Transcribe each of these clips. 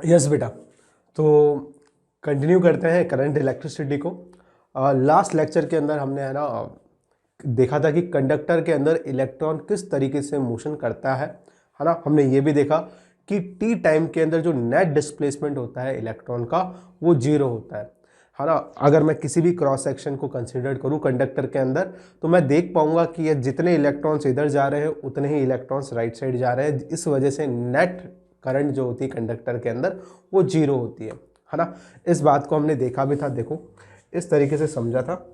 Yes बेटा। तो continue करते हैं करंट इलेक्ट्रिसिटी को। लास्ट लेक्चर के अंदर हमने है ना देखा था कि कंडक्टर के अंदर इलेक्ट्रॉन किस तरीके से मोशन करता है ना। हमने ये भी देखा कि टी टाइम के अंदर जो नेट डिस्प्लेसमेंट होता है इलेक्ट्रॉन का वो जीरो होता है ना। अगर मैं किसी भी क्रॉस सेक्शन को कंसिडर करूं कंडक्टर के अंदर तो मैं देख पाऊंगा कि ये जितने इलेक्ट्रॉन्स इधर जा रहे हैं उतने ही इलेक्ट्रॉन्स राइट साइड जा रहे हैं। इस वजह से नेट करंट जो होती है कंडक्टर के अंदर वो जीरो होती है ना। इस बात को हमने देखा भी था, देखो इस तरीके से समझा था।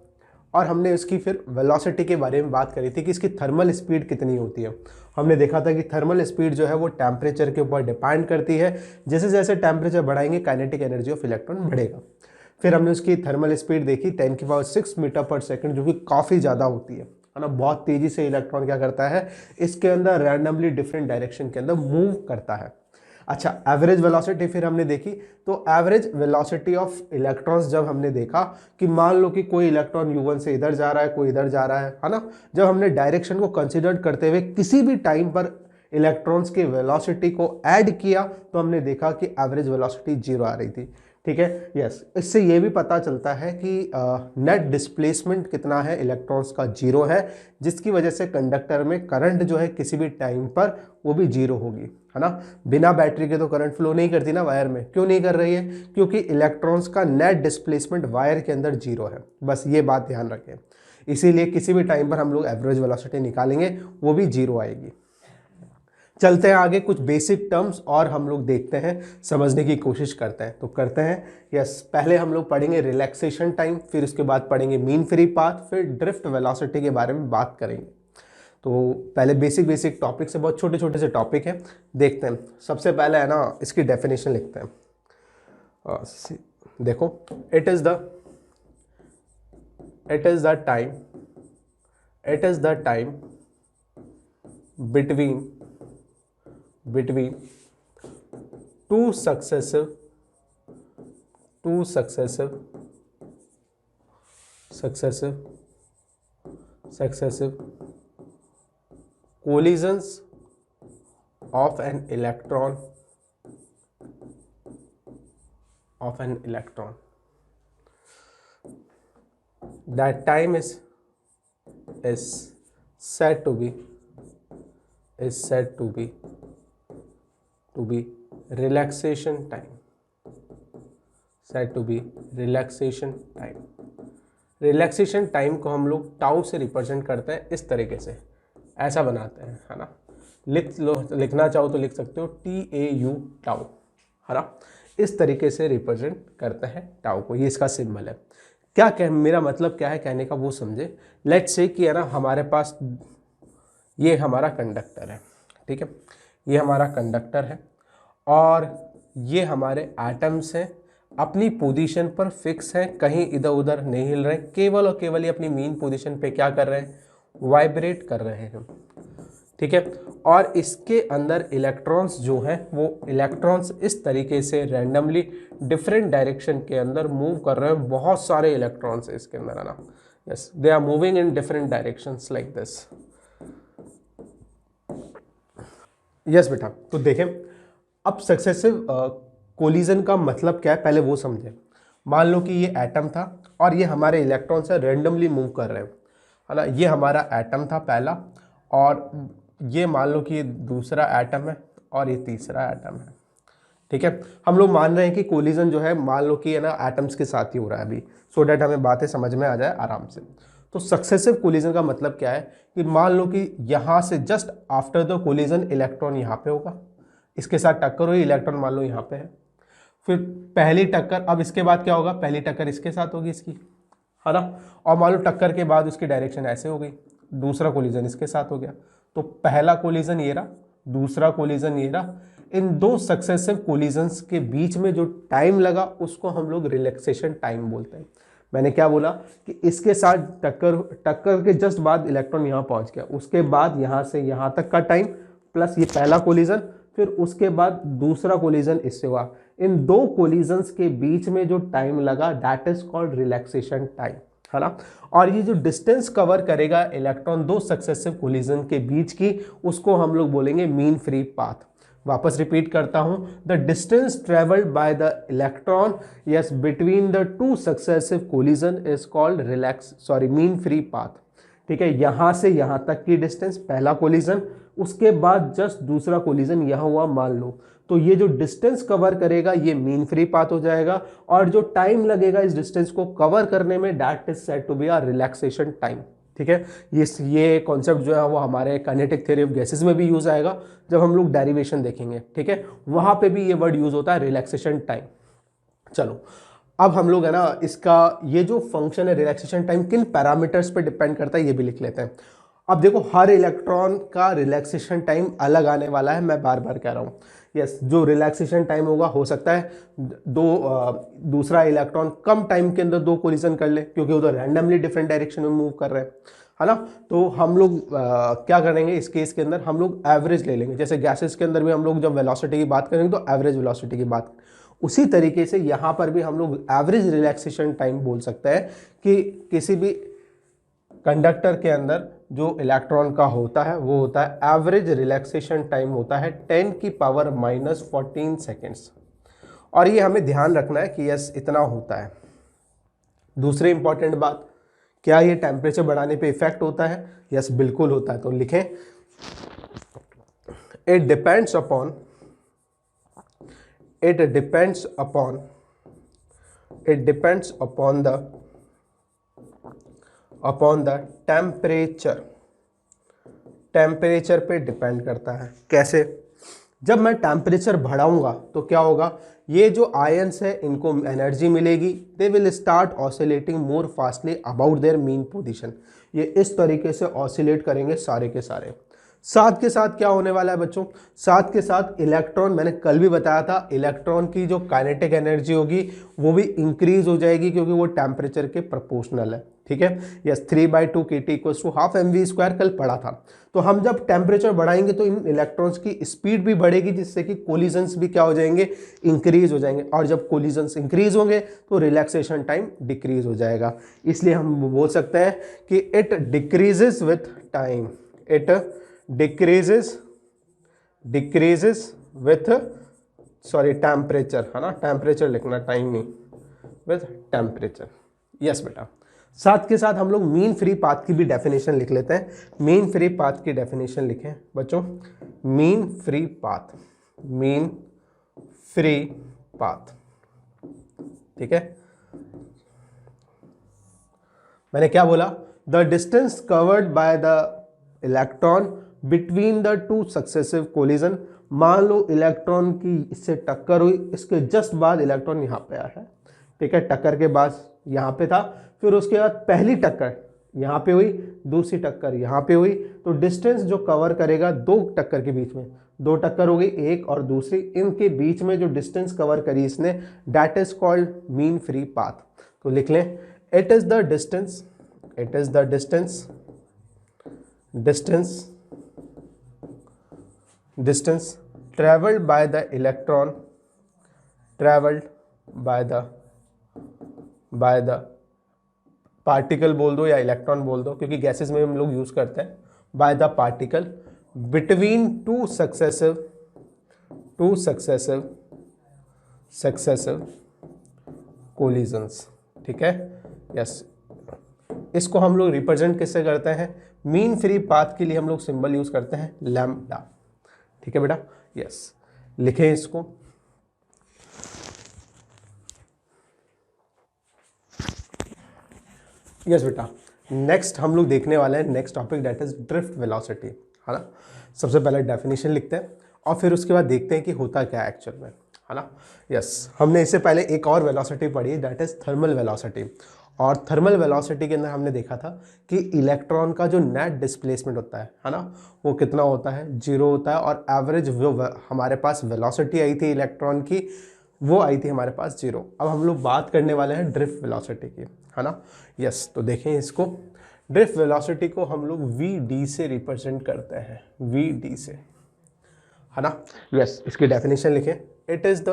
और हमने इसकी फिर वेलोसिटी के बारे में बात करी थी कि इसकी थर्मल स्पीड कितनी होती है। हमने देखा था कि थर्मल स्पीड जो है वो टेम्परेचर के ऊपर डिपेंड करती है। जैसे जैसे टेम्परेचर बढ़ाएंगे काइनेटिक एनर्जी ऑफ इलेक्ट्रॉन बढ़ेगा। फिर हमने उसकी थर्मल स्पीड देखी 10⁻⁶ मीटर पर सेकंड, जो कि काफ़ी ज़्यादा होती है ना। बहुत तेज़ी से इलेक्ट्रॉन क्या करता है, इसके अंदर रैंडमली डिफरेंट डायरेक्शन के अंदर मूव करता है। अच्छा, एवरेज वेलोसिटी फिर हमने देखी। तो एवरेज वेलोसिटी ऑफ इलेक्ट्रॉन्स जब हमने देखा कि मान लो कि कोई इलेक्ट्रॉन U1 से इधर जा रहा है, कोई इधर जा रहा है ना। जब हमने डायरेक्शन को कंसिडर करते हुए किसी भी टाइम पर इलेक्ट्रॉन्स की वेलोसिटी को ऐड किया तो हमने देखा कि एवरेज वेलोसिटी जीरो आ रही थी। ठीक है, यस। इससे ये भी पता चलता है कि नेट डिस्प्लेसमेंट कितना है इलेक्ट्रॉन्स का, जीरो है, जिसकी वजह से कंडक्टर में करंट जो है किसी भी टाइम पर वो भी जीरो होगी, है ना। बिना बैटरी के तो करंट फ्लो नहीं करती ना वायर में। क्यों नहीं कर रही है? क्योंकि इलेक्ट्रॉन्स का नेट डिस्प्लेसमेंट वायर के अंदर जीरो है। बस ये बात ध्यान रखें। इसीलिए किसी भी टाइम पर हम लोग एवरेज वेलोसिटी निकालेंगे वो भी जीरो आएगी। चलते हैं आगे, कुछ बेसिक टर्म्स और हम लोग देखते हैं, समझने की कोशिश करते हैं। तो करते हैं, यस। पहले हम लोग पढ़ेंगे रिलैक्सेशन टाइम, फिर उसके बाद पढ़ेंगे मीन फ्री पाथ, फिर ड्रिफ्ट वेलोसिटी के बारे में बात करेंगे। तो पहले बेसिक बेसिक टॉपिक से, बहुत छोटे छोटे से टॉपिक हैं, देखते हैं। सबसे पहले है ना इसकी डेफिनेशन लिखते हैं। देखो, it is the time between two successive collisions of an electron that time is said to be relaxation time. Relaxation time को हम लोग टाउ से रिप्रेजेंट करते हैं, इस तरीके से ऐसा बनाते हैं, है ना। लिखना चाहो तो लिख सकते हो TAU, टाउ, है ना। इस तरीके से रिप्रेजेंट करते हैं टाउ को, ये इसका सिंबल है। क्या मेरा मतलब क्या है कहने का वो समझे। लेट्स से कि है ना हमारे पास ये हमारा कंडक्टर है, ठीक है, ये हमारा कंडक्टर है और ये हमारे एटम्स हैं, अपनी पोजीशन पर फिक्स हैं, कहीं इधर उधर नहीं हिल रहे, केवल और केवल ये अपनी मेन पोजीशन पे क्या कर रहे हैं, वाइब्रेट कर रहे हैं, ठीक है। और इसके अंदर इलेक्ट्रॉन्स जो हैं वो इलेक्ट्रॉन्स इस तरीके से रैंडमली डिफरेंट डायरेक्शन के अंदर मूव कर रहे हैं। बहुत सारे इलेक्ट्रॉन्स इसके अंदर, है ना। Yes, they are moving in different directions like this. Yes बेटा, तो देखें अब सक्सेसिव कोलिजन का मतलब क्या है पहले वो समझें। मान लो कि ये एटम था और ये हमारे इलेक्ट्रॉन से रैंडमली मूव कर रहे हैं, है ना। ये हमारा एटम था पहला, और ये मान लो कि ये दूसरा एटम है और ये तीसरा एटम है, ठीक है। हम लोग मान रहे हैं कि कोलिजन जो है मान लो कि है ना एटम्स के साथ ही हो रहा है अभी, सो डैट हमें बातें समझ में आ जाए आराम से। तो सक्सेसिव कोलिजन का मतलब क्या है कि मान लो कि यहाँ से just after the collision electron यहाँ पे होगा, इसके साथ टक्कर हुई, इलेक्ट्रॉन मान लो यहाँ पे है, फिर पहली टक्कर, अब इसके बाद क्या होगा, पहली टक्कर इसके साथ होगी इसकी, है ना। और मान लो टक्कर के बाद उसकी डायरेक्शन ऐसे हो गई, दूसरा कोलिजन इसके साथ हो गया। तो पहला कोलिजन ये रहा, दूसरा कोलिजन ये रहा। इन दो सक्सेसिव कोलिजन्स के बीच में जो टाइम लगा उसको हम लोग रिलैक्सेशन टाइम बोलते हैं। मैंने क्या बोला कि इसके साथ टक्कर के जस्ट बाद इलेक्ट्रॉन यहाँ पहुँच गया, उसके बाद यहाँ से यहाँ तक का टाइम प्लस ये पहला कोलिजन, फिर उसके बाद दूसरा कोलिजन इससे हुआ। इन दो कोलिजन्स के बीच में जो टाइम लगा that is called relaxation time, है ना। और ये जो डिस्टेंस कवर करेगा इलेक्ट्रॉन दो सक्सेसिव कोलिजन के बीच की, उसको हम लोग बोलेंगे मीन फ्री पाथ। वापस रिपीट करता हूं, the distance travelled by the electron yes between the two successive collision is called mean free path. ठीक है, यहां से यहां तक की डिस्टेंस पहला कोलिजन, उसके बाद जस्ट दूसरा कोलिजन यहां हुआ मान लो, तो ये जो डिस्टेंस कवर करेगा ये मीन फ्री पाथ हो जाएगा, और जो टाइम लगेगा इस डिस्टेंस को कवर करने में that is said to be a relaxation time. ठीक है, ये कॉन्सेप्ट जो है वो हमारे काइनेटिक थ्योरी ऑफ गैसेस में भी यूज आएगा जब हम लोग डेरिवेशन देखेंगे। ठीक है, वहां पे भी ये वर्ड यूज होता है रिलैक्सेशन टाइम। चलो अब हम लोग है ना इसका ये जो फंक्शन है रिलैक्सेशन टाइम किन पैरामीटर्स पे डिपेंड करता है ये भी लिख लेते हैं। अब देखो हर इलेक्ट्रॉन का रिलैक्सेशन टाइम अलग आने वाला है, मैं बार बार कह रहा हूँ। यस, जो रिलैक्सेशन टाइम होगा हो सकता है दूसरा इलेक्ट्रॉन कम टाइम के अंदर दो कोलिजन कर ले, क्योंकि वो तो रैंडमली डिफरेंट डायरेक्शन में मूव कर रहे हैं, है ना। तो हम लोग क्या करेंगे इस केस के अंदर, हम लोग एवरेज ले लेंगे। जैसे गैसेस के अंदर भी हम लोग जब वेलोसिटी की बात करेंगे तो एवरेज वेलोसिटी की बात, उसी तरीके से यहाँ पर भी हम लोग एवरेज रिलैक्सेशन टाइम बोल सकते हैं कि किसी भी कंडक्टर के अंदर जो इलेक्ट्रॉन का होता है वो होता है एवरेज रिलैक्सेशन टाइम होता है 10⁻⁻14 सेकेंड्स। और ये हमें ध्यान रखना है कि यस इतना होता है। दूसरी इंपॉर्टेंट बात, क्या ये टेम्परेचर बढ़ाने पे इफेक्ट होता है? यस बिल्कुल होता है। तो लिखें it depends upon the temperature पे डिपेंड करता है। कैसे? जब मैं टेम्परेचर बढ़ाऊंगा तो क्या होगा, ये जो आयंस है इनको एनर्जी मिलेगी, they will start oscillating more fastly about their mean position. ये इस तरीके से ऑसिलेट करेंगे सारे के सारे। साथ के साथ क्या होने वाला है बच्चों, साथ के साथ इलेक्ट्रॉन, मैंने कल भी बताया था, इलेक्ट्रॉन की जो काइनेटिक एनर्जी होगी वो भी इंक्रीज हो जाएगी क्योंकि वो टेम्परेचर के प्रोपोर्शनल है। ठीक है, yes 3/2 kT equals to half mv², कल पढ़ा था। तो हम जब टेम्परेचर बढ़ाएंगे तो इन इलेक्ट्रॉन्स की स्पीड भी बढ़ेगी, जिससे कि कोलिजन्स भी क्या हो जाएंगे, इंक्रीज हो जाएंगे। और जब कोलिजन्स इंक्रीज होंगे तो रिलैक्सेशन टाइम डिक्रीज हो जाएगा। इसलिए हम बोल सकते हैं कि it decreases with time, it decreases with temperature, है ना, टेम्परेचर लिखना, टाइम नहीं, विथ टेम्परेचर। यस बेटा। साथ के साथ हम लोग मीन फ्री पाथ की भी डेफिनेशन लिख लेते हैं। मीन फ्री पाथ की डेफिनेशन लिखें बच्चों, मीन फ्री पाथ। ठीक है, मैंने क्या बोला, the distance covered by the electron between the two successive collision. मान लो इलेक्ट्रॉन की इससे टक्कर हुई, इसके जस्ट बाद इलेक्ट्रॉन यहाँ पे आया है। ठीक है, टक्कर के बाद यहाँ पे था, फिर उसके बाद पहली टक्कर यहाँ पे हुई, दूसरी टक्कर यहाँ पे हुई, तो डिस्टेंस जो कवर करेगा दो टक्कर के बीच में, दो टक्कर हो गई एक और दूसरी, इनके बीच में जो डिस्टेंस कवर करी इसने, that is called mean free path. तो लिख लें, it is the distance traveled by the electron, by the particle बोल दो या इलेक्ट्रॉन बोल दो, क्योंकि गैसेस में हम लोग यूज करते हैं, by the particle between two successive collisions. ठीक है, यस। इसको हम लोग रिप्रेजेंट किससे करते हैं, मीन फ्री पाथ के लिए हम लोग सिंबल यूज करते हैं लैम्डा। ठीक है बेटा, यस। लिखें इसको, यस बेटा। नेक्स्ट हम लोग देखने वाले हैं next topic, that is drift velocity, है ना। सबसे पहले डेफिनेशन लिखते हैं और फिर उसके बाद देखते हैं कि होता क्या है एक्चुअल में, है ना। यस, हमने इससे पहले एक और वेलोसिटी पढ़ी, दैट इज थर्मल वेलोसिटी। और थर्मल वेलोसिटी के अंदर हमने देखा था कि इलेक्ट्रॉन का जो नेट डिस्प्लेसमेंट होता है ना, वो कितना होता है, 0 होता है। और एवरेज वो हमारे पास वेलोसिटी आई थी इलेक्ट्रॉन की, वो आई थी हमारे पास 0। अब हम लोग बात करने वाले हैं ड्रिफ्ट वेलोसिटी की, है ना। यस, तो देखें इसको, ड्रिफ्ट वेलोसिटी को हम लोग वी से रिप्रेजेंट करते हैं, वी से, है ना। यस, इसकी डेफिनेशन लिखें, it is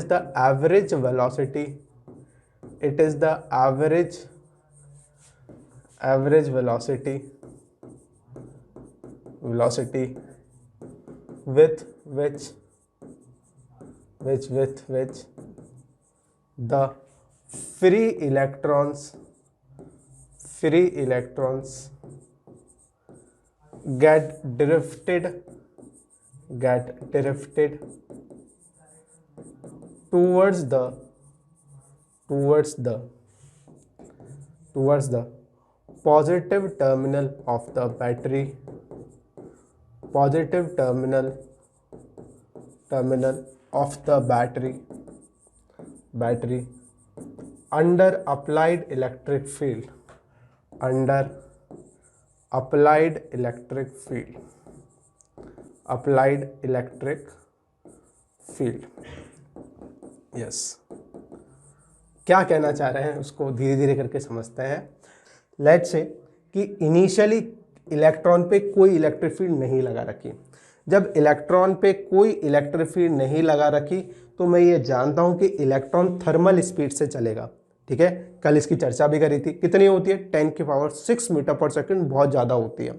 the average velocity, it is the average velocity with which the free electrons get drifted towards the positive terminal of the battery under applied electric field yes. क्या कहना चाह रहे हैं उसको धीरे धीरे करके समझते हैं। लेट्स से कि इनिशियली इलेक्ट्रॉन पे कोई इलेक्ट्रिक फील्ड नहीं लगा रखी। जब इलेक्ट्रॉन पे कोई इलेक्ट्रिक फील्ड नहीं लगा रखी तो मैं ये जानता हूँ कि इलेक्ट्रॉन थर्मल स्पीड से चलेगा। ठीक है, कल इसकी चर्चा भी करी थी। कितनी होती है? 10⁶ मीटर पर सेकंड, बहुत ज़्यादा होती है।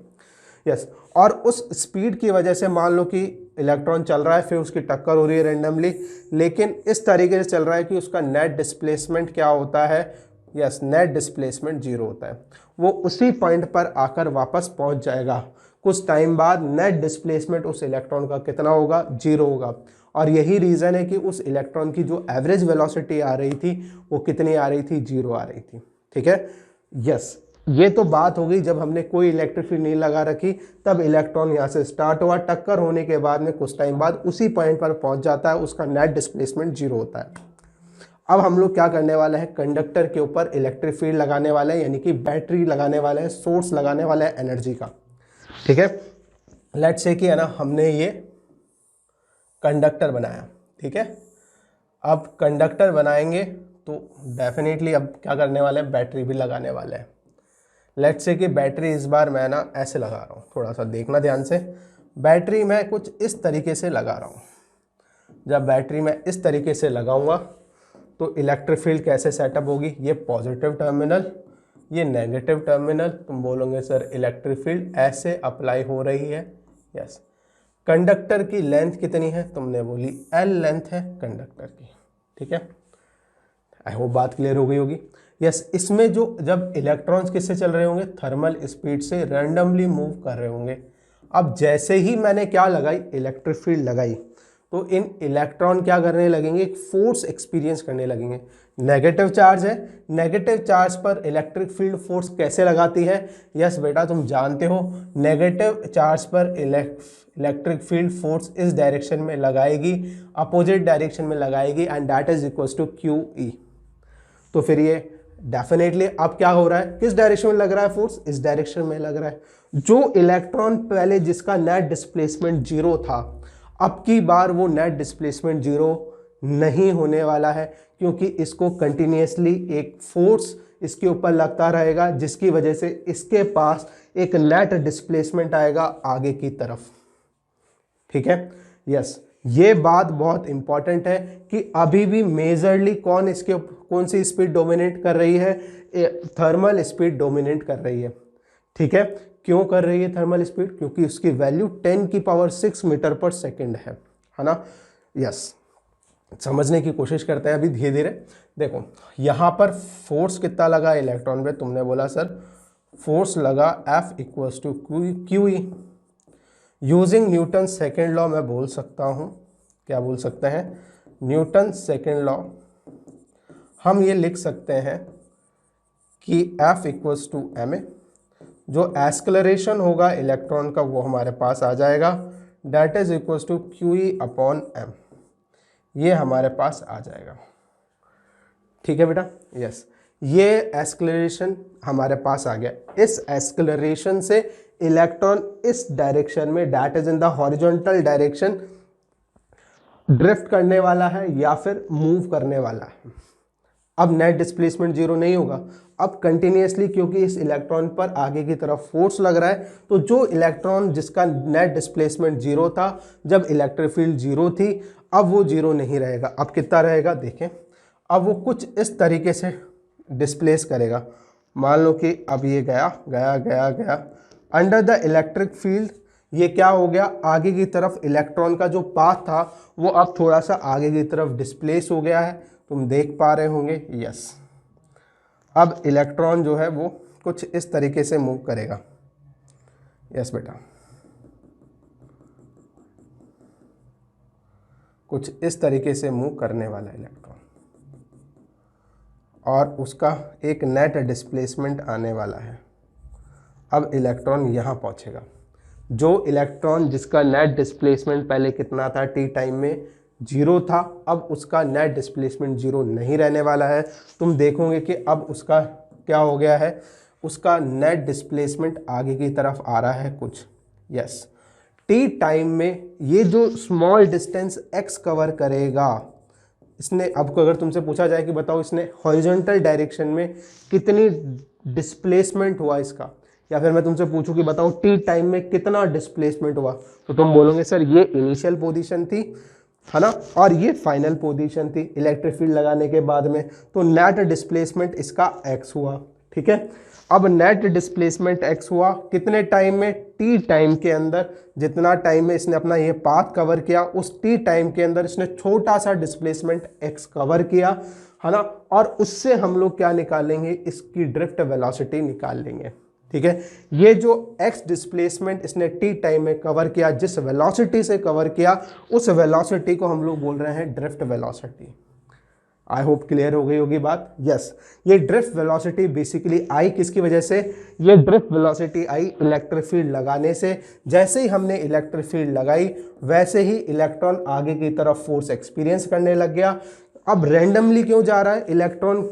यस, और उस स्पीड की वजह से मान लो कि इलेक्ट्रॉन चल रहा है, फिर उसकी टक्कर हो रही है रेंडमली, लेकिन इस तरीके से चल रहा है कि उसका नेट डिस्प्लेसमेंट क्या होता है? यस, नेट डिस्प्लेसमेंट 0 होता है। वो उसी पॉइंट पर आकर वापस पहुंच जाएगा। कुछ टाइम बाद नेट डिस्प्लेसमेंट उस इलेक्ट्रॉन का कितना होगा? 0 होगा। और यही रीज़न है कि उस इलेक्ट्रॉन की जो एवरेज वेलोसिटी आ रही थी वो कितनी आ रही थी? 0 आ रही थी। ठीक है, यस। ये तो बात हो गई जब हमने कोई इलेक्ट्रिक फील्ड नहीं लगा रखी, तब इलेक्ट्रॉन यहाँ से स्टार्ट हुआ, टक्कर होने के बाद में कुछ टाइम बाद उसी पॉइंट पर पहुंच जाता है, उसका नेट डिस्प्लेसमेंट 0 होता है। अब हम लोग क्या करने वाले हैं? कंडक्टर के ऊपर इलेक्ट्रिक फील्ड लगाने वाले हैं, यानी कि बैटरी लगाने वाले हैं, सोर्स लगाने वाले हैं एनर्जी का। ठीक है, लेट्स से कि है ना, हमने ये कंडक्टर बनाया। ठीक है, अब कंडक्टर बनाएंगे तो डेफिनेटली अब क्या करने वाले हैं? बैटरी भी लगाने वाले हैं। लेट्स से कि बैटरी इस बार मैं ना ऐसे लगा रहा हूँ, थोड़ा सा देखना ध्यान से। बैटरी मैं कुछ इस तरीके से लगा रहा हूँ। जब बैटरी मैं इस तरीके से लगाऊंगा तो इलेक्ट्रिक फील्ड कैसे सेटअप होगी? ये पॉजिटिव टर्मिनल, ये नेगेटिव टर्मिनल। तुम बोलोगे सर इलेक्ट्रिक फील्ड ऐसे अप्लाई हो रही है। यस, कंडक्टर की लेंथ कितनी है? तुमने बोली L लेंथ है कंडक्टर की। ठीक है, आई होप बात क्लियर हो गई होगी। यस, इसमें जो जब इलेक्ट्रॉन्स किससे चल रहे होंगे? थर्मल स्पीड से रैंडमली मूव कर रहे होंगे। अब जैसे ही मैंने क्या लगाई? इलेक्ट्रिक फील्ड लगाई, तो इन इलेक्ट्रॉन क्या करने लगेंगे? एक फोर्स एक्सपीरियंस करने लगेंगे। नेगेटिव चार्ज है, नेगेटिव चार्ज पर इलेक्ट्रिक फील्ड फोर्स कैसे लगाती है? यस बेटा, तुम जानते हो नेगेटिव चार्ज पर इलेक्ट्रिक फील्ड फोर्स इस डायरेक्शन में लगाएगी, अपोजिट डायरेक्शन में लगाएगी, and that is equals to QE। तो फिर ये डेफिनेटली अब क्या हो रहा है? किस डायरेक्शन में लग रहा है फोर्स? इस डायरेक्शन में लग रहा है। जो इलेक्ट्रॉन पहले जिसका नेट डिस्प्लेसमेंट 0 था, अब की बार वो नेट डिस्प्लेसमेंट 0 नहीं होने वाला है, क्योंकि इसको कंटिन्यूसली एक फोर्स इसके ऊपर लगता रहेगा, जिसकी वजह से इसके पास एक नेट डिस्प्लेसमेंट आएगा आगे की तरफ। ठीक है, यस, ये बात बहुत इंपॉर्टेंट है कि अभी भी मेजरली कौन सी स्पीड डोमिनेट कर रही है? थर्मल स्पीड डोमिनेट कर रही है। ठीक है, क्यों कर रही है थर्मल स्पीड? क्योंकि उसकी वैल्यू 10⁶ मीटर पर सेकंड है ना। यस, समझने की कोशिश करते हैं अभी धीरे धीरे। देखो यहाँ पर फोर्स कितना लगा इलेक्ट्रॉन पे? तुमने बोला सर फोर्स लगा F equals to QE। Using Newton second law मैं बोल सकता हूँ, क्या बोल सकते हैं? न्यूटन सेकेंड लॉ हम ये लिख सकते हैं कि F इक्वल्स टू ma। जो एक्सलरेशन होगा इलेक्ट्रॉन का वो हमारे पास आ जाएगा, that is equals to QE upon m। ये हमारे पास आ जाएगा। ठीक है बेटा, यस, ये एक्सलरेशन हमारे पास आ गया। इस एक्सलरेशन से इलेक्ट्रॉन इस डायरेक्शन में, that is in the horizontal direction, drift करने वाला है या फिर मूव करने वाला है। अब नेट डिस्प्लेसमेंट 0 नहीं होगा, अब कंटिन्यूसली, क्योंकि इस इलेक्ट्रॉन पर आगे की तरफ फोर्स लग रहा है, तो जो इलेक्ट्रॉन जिसका नेट डिस्प्लेसमेंट 0 था, जब इलेक्ट्रिक फील्ड 0 थी, अब वो 0 नहीं रहेगा। अब कितना रहेगा? देखें, अब वो कुछ इस तरीके से डिस्प्लेस करेगा। मान लो कि अब ये गया गया गया गया अंडर द इलेक्ट्रिक फील्ड, ये क्या हो गया, आगे की तरफ इलेक्ट्रॉन का जो पाथ था वो अब थोड़ा सा आगे की तरफ डिस्प्लेस हो गया है, तुम देख पा रहे होंगे। यस, अब इलेक्ट्रॉन जो है वो कुछ इस तरीके से मूव करेगा। यस बेटा, कुछ इस तरीके से मूव करने वाला इलेक्ट्रॉन, और उसका एक नेट डिस्प्लेसमेंट आने वाला है। अब इलेक्ट्रॉन यहाँ पहुँचेगा। जो इलेक्ट्रॉन जिसका नेट डिस्प्लेसमेंट पहले कितना था, टी टाइम में 0 था, अब उसका नेट डिस्प्लेसमेंट 0 नहीं रहने वाला है। तुम देखोगे कि अब उसका क्या हो गया है, उसका नेट डिस्प्लेसमेंट आगे की तरफ आ रहा है कुछ। यस, टी टाइम में ये जो स्मॉल डिस्टेंस x कवर करेगा, इसने, अब अगर तुमसे पूछा जाए कि बताओ इसने हॉरिजॉन्टल डायरेक्शन में कितनी डिस्प्लेसमेंट हुआ इसका, या फिर मैं तुमसे पूछूं कि बताओ टी टाइम में कितना डिस्प्लेसमेंट हुआ, तो तुम बोलोगे सर ये इनिशियल पोजीशन थी, है ना, और ये फाइनल पोजीशन थी इलेक्ट्रिक फील्ड लगाने के बाद में, तो नेट डिस्प्लेसमेंट इसका x हुआ। ठीक है, अब नेट डिस्प्लेसमेंट x हुआ कितने टाइम में, t टाइम के अंदर। जितना टाइम में इसने अपना ये पाथ कवर किया, उस t टाइम के अंदर इसने छोटा सा डिस्प्लेसमेंट x कवर किया, है ना, और उससे हम लोग क्या निकालेंगे, इसकी ड्रिफ्ट वेलोसिटी निकाल लेंगे। ठीक है, ये जो x डिस्प्लेसमेंट इसने t टाइम में कवर किया, जिस वेलोसिटी से कवर किया, उस वेलोसिटी को हम लोग बोल रहे हैं drift velocity. I hope clear हो गई होगी बात। यस, ये ड्रिफ्ट वेलोसिटी बेसिकली आई किसकी वजह से, ये ड्रिफ्ट वेलोसिटी आई इलेक्ट्रिक फील्ड लगाने से। जैसे ही हमने इलेक्ट्रिक फील्ड लगाई, वैसे ही इलेक्ट्रॉन आगे की तरफ फोर्स एक्सपीरियंस करने लग गया। अब रैंडमली क्यों जा रहा है इलेक्ट्रॉन,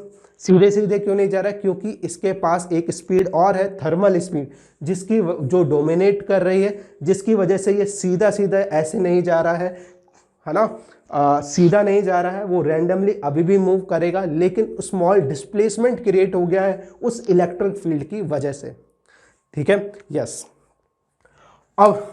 सीधे सीधे क्यों नहीं जा रहा है, क्योंकि इसके पास एक स्पीड और है, थर्मल स्पीड, जिसकी जो डोमिनेट कर रही है, जिसकी वजह से ये सीधा सीधा ऐसे नहीं जा रहा है ना, सीधा नहीं जा रहा है, वो रैंडमली अभी भी मूव करेगा, लेकिन स्मॉल डिस्प्लेसमेंट क्रिएट हो गया है उस इलेक्ट्रिक फील्ड की वजह से। ठीक है, यस। अब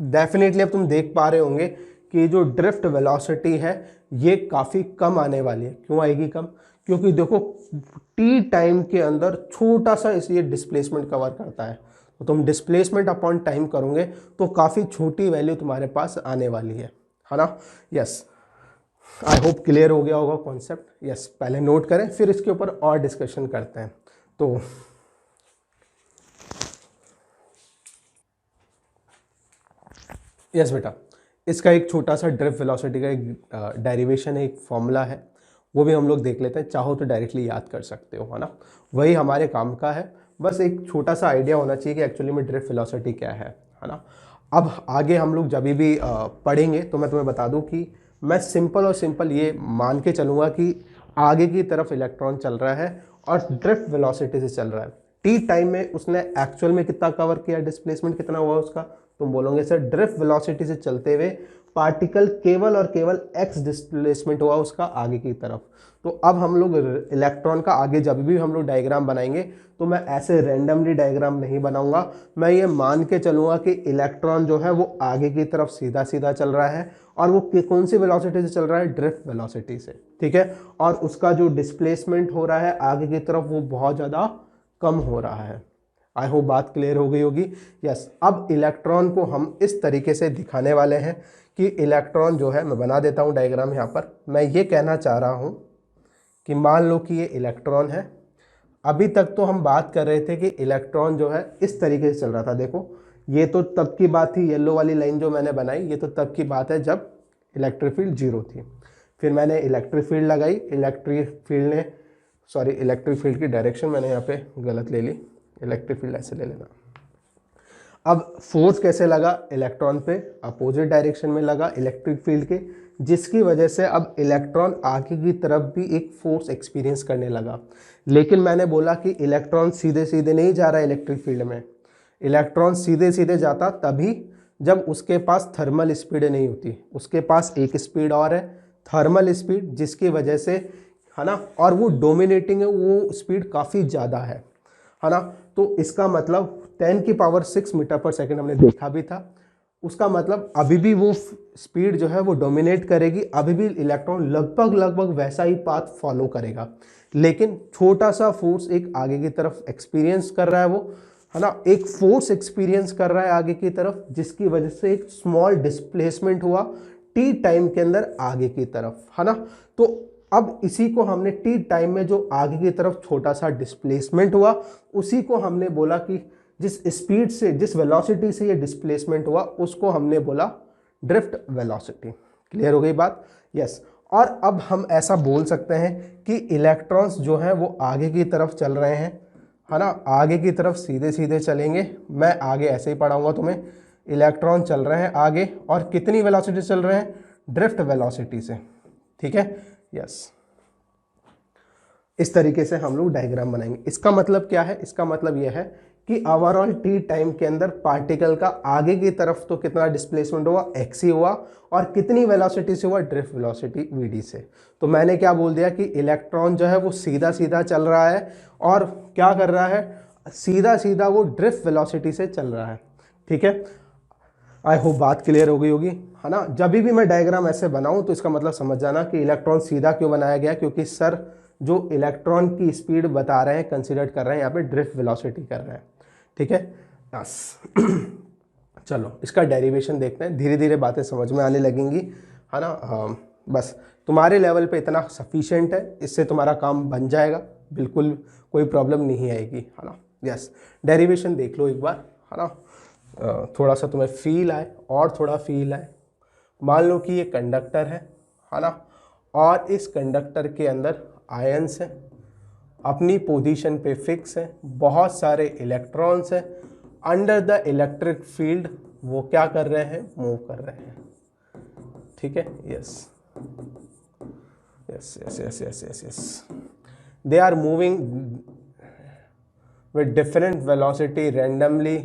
डेफिनेटली अब तुम देख पा रहे होंगे कि जो ड्रिफ्ट वेलोसिटी है ये काफ़ी कम आने वाली है। क्यों आएगी कम, क्योंकि देखो टी टाइम के अंदर छोटा सा इसलिए डिस्प्लेसमेंट कवर करता है, तो तुम डिस्प्लेसमेंट अपॉन टाइम करोगे तो काफ़ी छोटी वैल्यू तुम्हारे पास आने वाली है ना। यस, आई होप क्लियर हो गया होगा कॉन्सेप्ट। यस, पहले नोट करें फिर इसके ऊपर और डिस्कशन करते हैं। तो यस बेटा, इसका एक छोटा सा ड्रिफ्ट वेलोसिटी का एक डेरिवेशन है, एक फॉर्मूला है, वो भी हम लोग देख लेते हैं। चाहो तो डायरेक्टली याद कर सकते हो, है ना, वही हमारे काम का है। बस एक छोटा सा आइडिया होना चाहिए कि एक्चुअली में ड्रिफ्ट वेलोसिटी क्या है ना। अब आगे हम लोग जब भी पढ़ेंगे तो मैं तुम्हें बता दूं कि मैं सिंपल और सिंपल ये मान के चलूँगा कि आगे की तरफ इलेक्ट्रॉन चल रहा है और ड्रिफ्ट वेलोसिटी से चल रहा है। टी टाइम में उसने एक्चुअल में कितना कवर किया, डिस्प्लेसमेंट कितना हुआ उसका, तुम बोलोगे सर ड्रिफ्ट वेलोसिटी से चलते हुए पार्टिकल केवल और केवल x डिस्प्लेसमेंट हुआ उसका आगे की तरफ। तो अब हम लोग इलेक्ट्रॉन का आगे जब भी हम लोग डायग्राम बनाएंगे तो मैं ऐसे रैंडमली डायग्राम नहीं बनाऊंगा, मैं ये मान के चलूंगा कि इलेक्ट्रॉन जो है वो आगे की तरफ सीधा सीधा चल रहा है, और वो कौन सी वेलोसिटी से चल रहा है, ड्रिफ्ट वेलोसिटी से। ठीक है, और उसका जो डिस्प्लेसमेंट हो रहा है आगे की तरफ वो बहुत ज़्यादा कम हो रहा है। आई होप बात क्लियर हो गई होगी। यस, अब इलेक्ट्रॉन को हम इस तरीके से दिखाने वाले हैं कि इलेक्ट्रॉन जो है, मैं बना देता हूँ डायग्राम यहाँ पर। मैं ये कहना चाह रहा हूँ कि मान लो कि ये इलेक्ट्रॉन है। अभी तक तो हम बात कर रहे थे कि इलेक्ट्रॉन जो है इस तरीके से चल रहा था। देखो ये तो तब की बात थी, येलो वाली लाइन जो मैंने बनाई ये तो तब की बात है जब इलेक्ट्रिक फील्ड 0 थी। फिर मैंने इलेक्ट्रिक फील्ड लगाई, इलेक्ट्रिक फील्ड की डायरेक्शन मैंने यहाँ पे गलत ले ली, इलेक्ट्रिक फील्ड ऐसे ले लेना। अब फोर्स कैसे लगा, इलेक्ट्रॉन पे अपोजिट डायरेक्शन में लगा इलेक्ट्रिक फील्ड के, जिसकी वजह से अब इलेक्ट्रॉन आगे की तरफ भी एक फोर्स एक्सपीरियंस करने लगा। लेकिन मैंने बोला कि इलेक्ट्रॉन सीधे सीधे नहीं जा रहा है इलेक्ट्रिक फील्ड में, इलेक्ट्रॉन सीधे सीधे जाता तभी जब उसके पास थर्मल स्पीड नहीं होती। उसके पास एक स्पीड और है, थर्मल स्पीड, जिसकी वजह से, है ना, और वो डोमिनेटिंग है, वो स्पीड काफ़ी ज़्यादा है ना। तो इसका मतलब 10⁶ मीटर पर सेकेंड हमने देखा भी था। उसका मतलब अभी भी वो स्पीड जो है वो डोमिनेट करेगी, अभी भी इलेक्ट्रॉन लगभग वैसा ही पाथ फॉलो करेगा, लेकिन छोटा सा फोर्स एक आगे की तरफ एक्सपीरियंस कर रहा है वो, है ना, एक फोर्स एक्सपीरियंस कर रहा है आगे की तरफ, जिसकी वजह से एक स्मॉल डिस्प्लेसमेंट हुआ टी टाइम के अंदर आगे की तरफ, है ना। तो अब इसी को हमने टी टाइम में जो आगे की तरफ छोटा सा डिस्प्लेसमेंट हुआ, उसी को हमने बोला कि जिस स्पीड से, जिस वेलोसिटी से ये डिस्प्लेसमेंट हुआ, उसको हमने बोला ड्रिफ्ट वेलोसिटी। क्लियर हो गई बात? यस। और अब हम ऐसा बोल सकते हैं कि इलेक्ट्रॉन्स जो हैं वो आगे की तरफ चल रहे हैं, है ना, आगे की तरफ सीधे सीधे चलेंगे। मैं आगे ऐसे ही पढ़ाऊंगा तुम्हें। इलेक्ट्रॉन चल रहे हैं आगे, और कितनी वेलोसिटी चल रहे हैं? ड्रिफ्ट वेलोसिटी से। ठीक है, यस। इस तरीके से हम लोग डायग्राम बनाएंगे। इसका मतलब क्या है? इसका मतलब यह है कि ओवरऑल टी टाइम के अंदर पार्टिकल का आगे की तरफ तो कितना डिस्प्लेसमेंट हुआ? एक्स ही हुआ, और कितनी वेलोसिटी से हुआ? ड्रिफ्ट वेलोसिटी वीडी से। तो मैंने क्या बोल दिया कि इलेक्ट्रॉन जो है वो सीधा सीधा चल रहा है, और क्या कर रहा है? सीधा सीधा वो ड्रिफ्ट वेलोसिटी से चल रहा है। ठीक है, आई होप बात क्लियर हो गई होगी, है ना। जब भी मैं डायग्राम ऐसे बनाऊं तो इसका मतलब समझ जाना कि इलेक्ट्रॉन सीधा क्यों बनाया गया, क्योंकि सर जो इलेक्ट्रॉन की स्पीड बता रहे हैं, कंसीडर कर रहे हैं, यहाँ पे ड्रिफ्ट वेलोसिटी कर रहे हैं। ठीक है, यस। चलो इसका डेरिवेशन देखते हैं, धीरे धीरे बातें समझ में आने लगेंगी, है ना। बस तुम्हारे लेवल पे इतना सफिशिएंट है, इससे तुम्हारा काम बन जाएगा, बिल्कुल कोई प्रॉब्लम नहीं आएगी, है ना। यस, डेरिवेशन देख लो एक बार, है ना। थोड़ा सा तुम्हें फील आए, और थोड़ा फील आए। मान लो कि ये कंडक्टर है ना, और इस कंडक्टर के अंदर आयंस हैं, अपनी पोजीशन पे फिक्स है, बहुत सारे इलेक्ट्रॉन्स हैं, अंडर द इलेक्ट्रिक फील्ड वो क्या कर रहे हैं? मूव कर रहे हैं। ठीक है, yes yes yes yes yes yes yes they are moving with different velocity randomly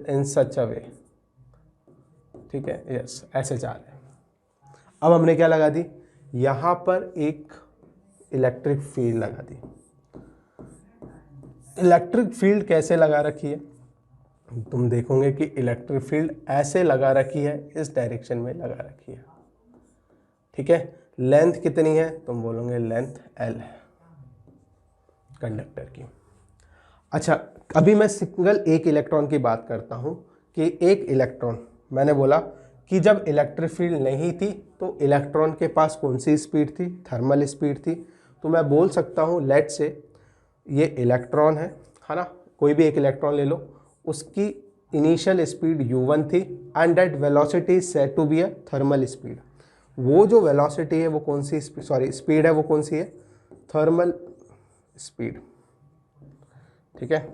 in such a way। ठीक है, यस, ऐसे जा रहे हैं। अब हमने क्या लगा दी? यहां पर एक इलेक्ट्रिक फील्ड लगा दी। इलेक्ट्रिक फील्ड कैसे लगा रखी है? तुम देखोगे कि इलेक्ट्रिक फील्ड ऐसे लगा रखी है, इस डायरेक्शन में लगा रखी है। ठीक है, लेंथ कितनी है? तुम बोलोगे लेंथ L है कंडक्टर की। अच्छा, अभी मैं सिंगल एक इलेक्ट्रॉन की बात करता हूं कि एक इलेक्ट्रॉन, मैंने बोला कि जब इलेक्ट्रिक फील्ड नहीं थी तो इलेक्ट्रॉन के पास कौन सी स्पीड थी? थर्मल स्पीड थी। तो मैं बोल सकता हूं, लेट से ये इलेक्ट्रॉन है ना, कोई भी एक इलेक्ट्रॉन ले लो, उसकी इनिशियल स्पीड u1 थी, and that velocity is said to be a thermal speed. वो जो वेलोसिटी है वो कौन सी स्पीड है, वो कौन सी है? Thermal speed. ठीक है,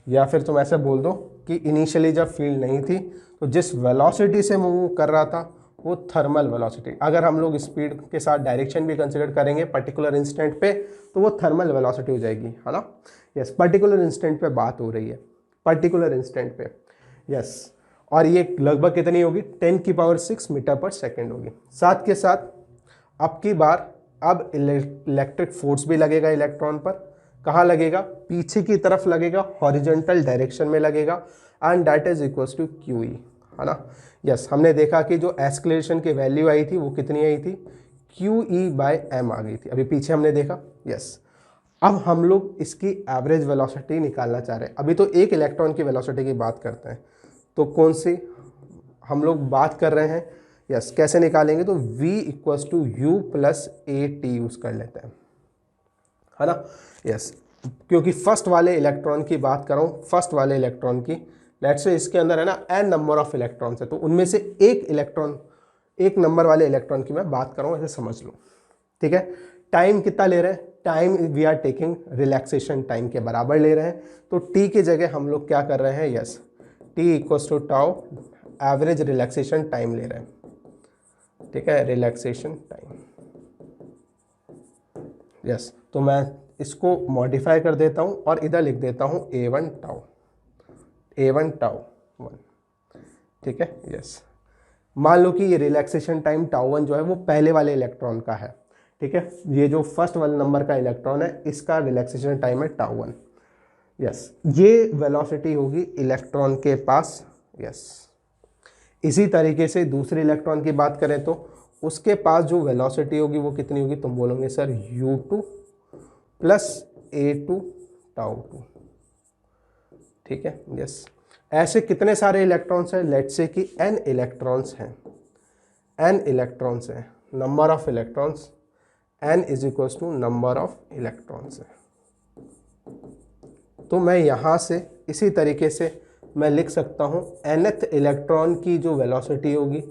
या फिर तुम ऐसे बोल दो कि इनिशियली जब फील्ड नहीं थी तो जिस वेलोसिटी से मूव कर रहा था वो थर्मल वेलोसिटी। अगर हम लोग स्पीड के साथ डायरेक्शन भी कंसिडर करेंगे पर्टिकुलर इंस्टेंट पे, तो वो थर्मल वेलोसिटी हो जाएगी, है ना। यस, पर्टिकुलर इंस्टेंट पे बात हो रही है, पर्टिकुलर इंस्टेंट पे। यस, और ये लगभग कितनी होगी? 10⁶ मीटर पर सेकेंड होगी। साथ के साथ अब की बार अब इलेक्ट्रिक फोर्स भी लगेगा इलेक्ट्रॉन पर। कहाँ लगेगा? पीछे की तरफ लगेगा, हॉरिजॉन्टल डायरेक्शन में लगेगा, and that is equals to QE, है ना। यस, हमने देखा कि जो एक्सेलरेशन की वैल्यू आई थी वो कितनी आई थी? QE/m आ गई थी, अभी पीछे हमने देखा। यस, अब हम लोग इसकी एवरेज वेलोसिटी निकालना चाह रहे हैं। अभी तो एक इलेक्ट्रॉन की वेलोसिटी की बात करते हैं, तो कौन सी हम लोग बात कर रहे हैं? यस, कैसे निकालेंगे? तो V = U + AT यूज कर लेते हैं, है ना। यस, क्योंकि फर्स्ट वाले इलेक्ट्रॉन की बात कर रहा हूँ, फर्स्ट वाले इलेक्ट्रॉन की, लेट्स से इसके अंदर है ना n नंबर ऑफ इलेक्ट्रॉन्स है, तो उनमें से एक इलेक्ट्रॉन, एक नंबर वाले इलेक्ट्रॉन की मैं बात कर रहा हूँ, ऐसे समझ लो। ठीक है, टाइम कितना ले रहे हैं? Time we are taking relaxation time के बराबर ले रहे हैं, तो t की जगह हम लोग क्या कर रहे हैं? Yes, t = tau average relaxation time ले रहे हैं। ठीक है, रिलैक्सेशन टाइम। यस, तो मैं इसको मॉडिफाई कर देता हूं और इधर लिख देता हूं A1 टाउ, A1 टाउ 1। ठीक है, यस, मान लो कि ये रिलैक्सेशन टाइम टाउ 1 जो है वो पहले वाले इलेक्ट्रॉन का है। ठीक है, ये जो फर्स्ट वाले नंबर का इलेक्ट्रॉन है इसका रिलैक्सेशन टाइम है टाउ 1। यस, ये वेलोसिटी होगी इलेक्ट्रॉन के पास। यस, इसी तरीके से दूसरे इलेक्ट्रॉन की बात करें तो उसके पास जो वेलोसिटी होगी वो कितनी होगी? तुम बोलोगे सर U2 + a2 टाउ 2, ठीक है। यस, ऐसे कितने सारे इलेक्ट्रॉन्स हैं, लेट्स से कि n इलेक्ट्रॉन्स हैं, n इलेक्ट्रॉन्स हैं, number of electrons n is equals to number of electrons है। तो मैं यहाँ से इसी तरीके से मैं लिख सकता हूँ nth इलेक्ट्रॉन की जो वेलोसिटी होगी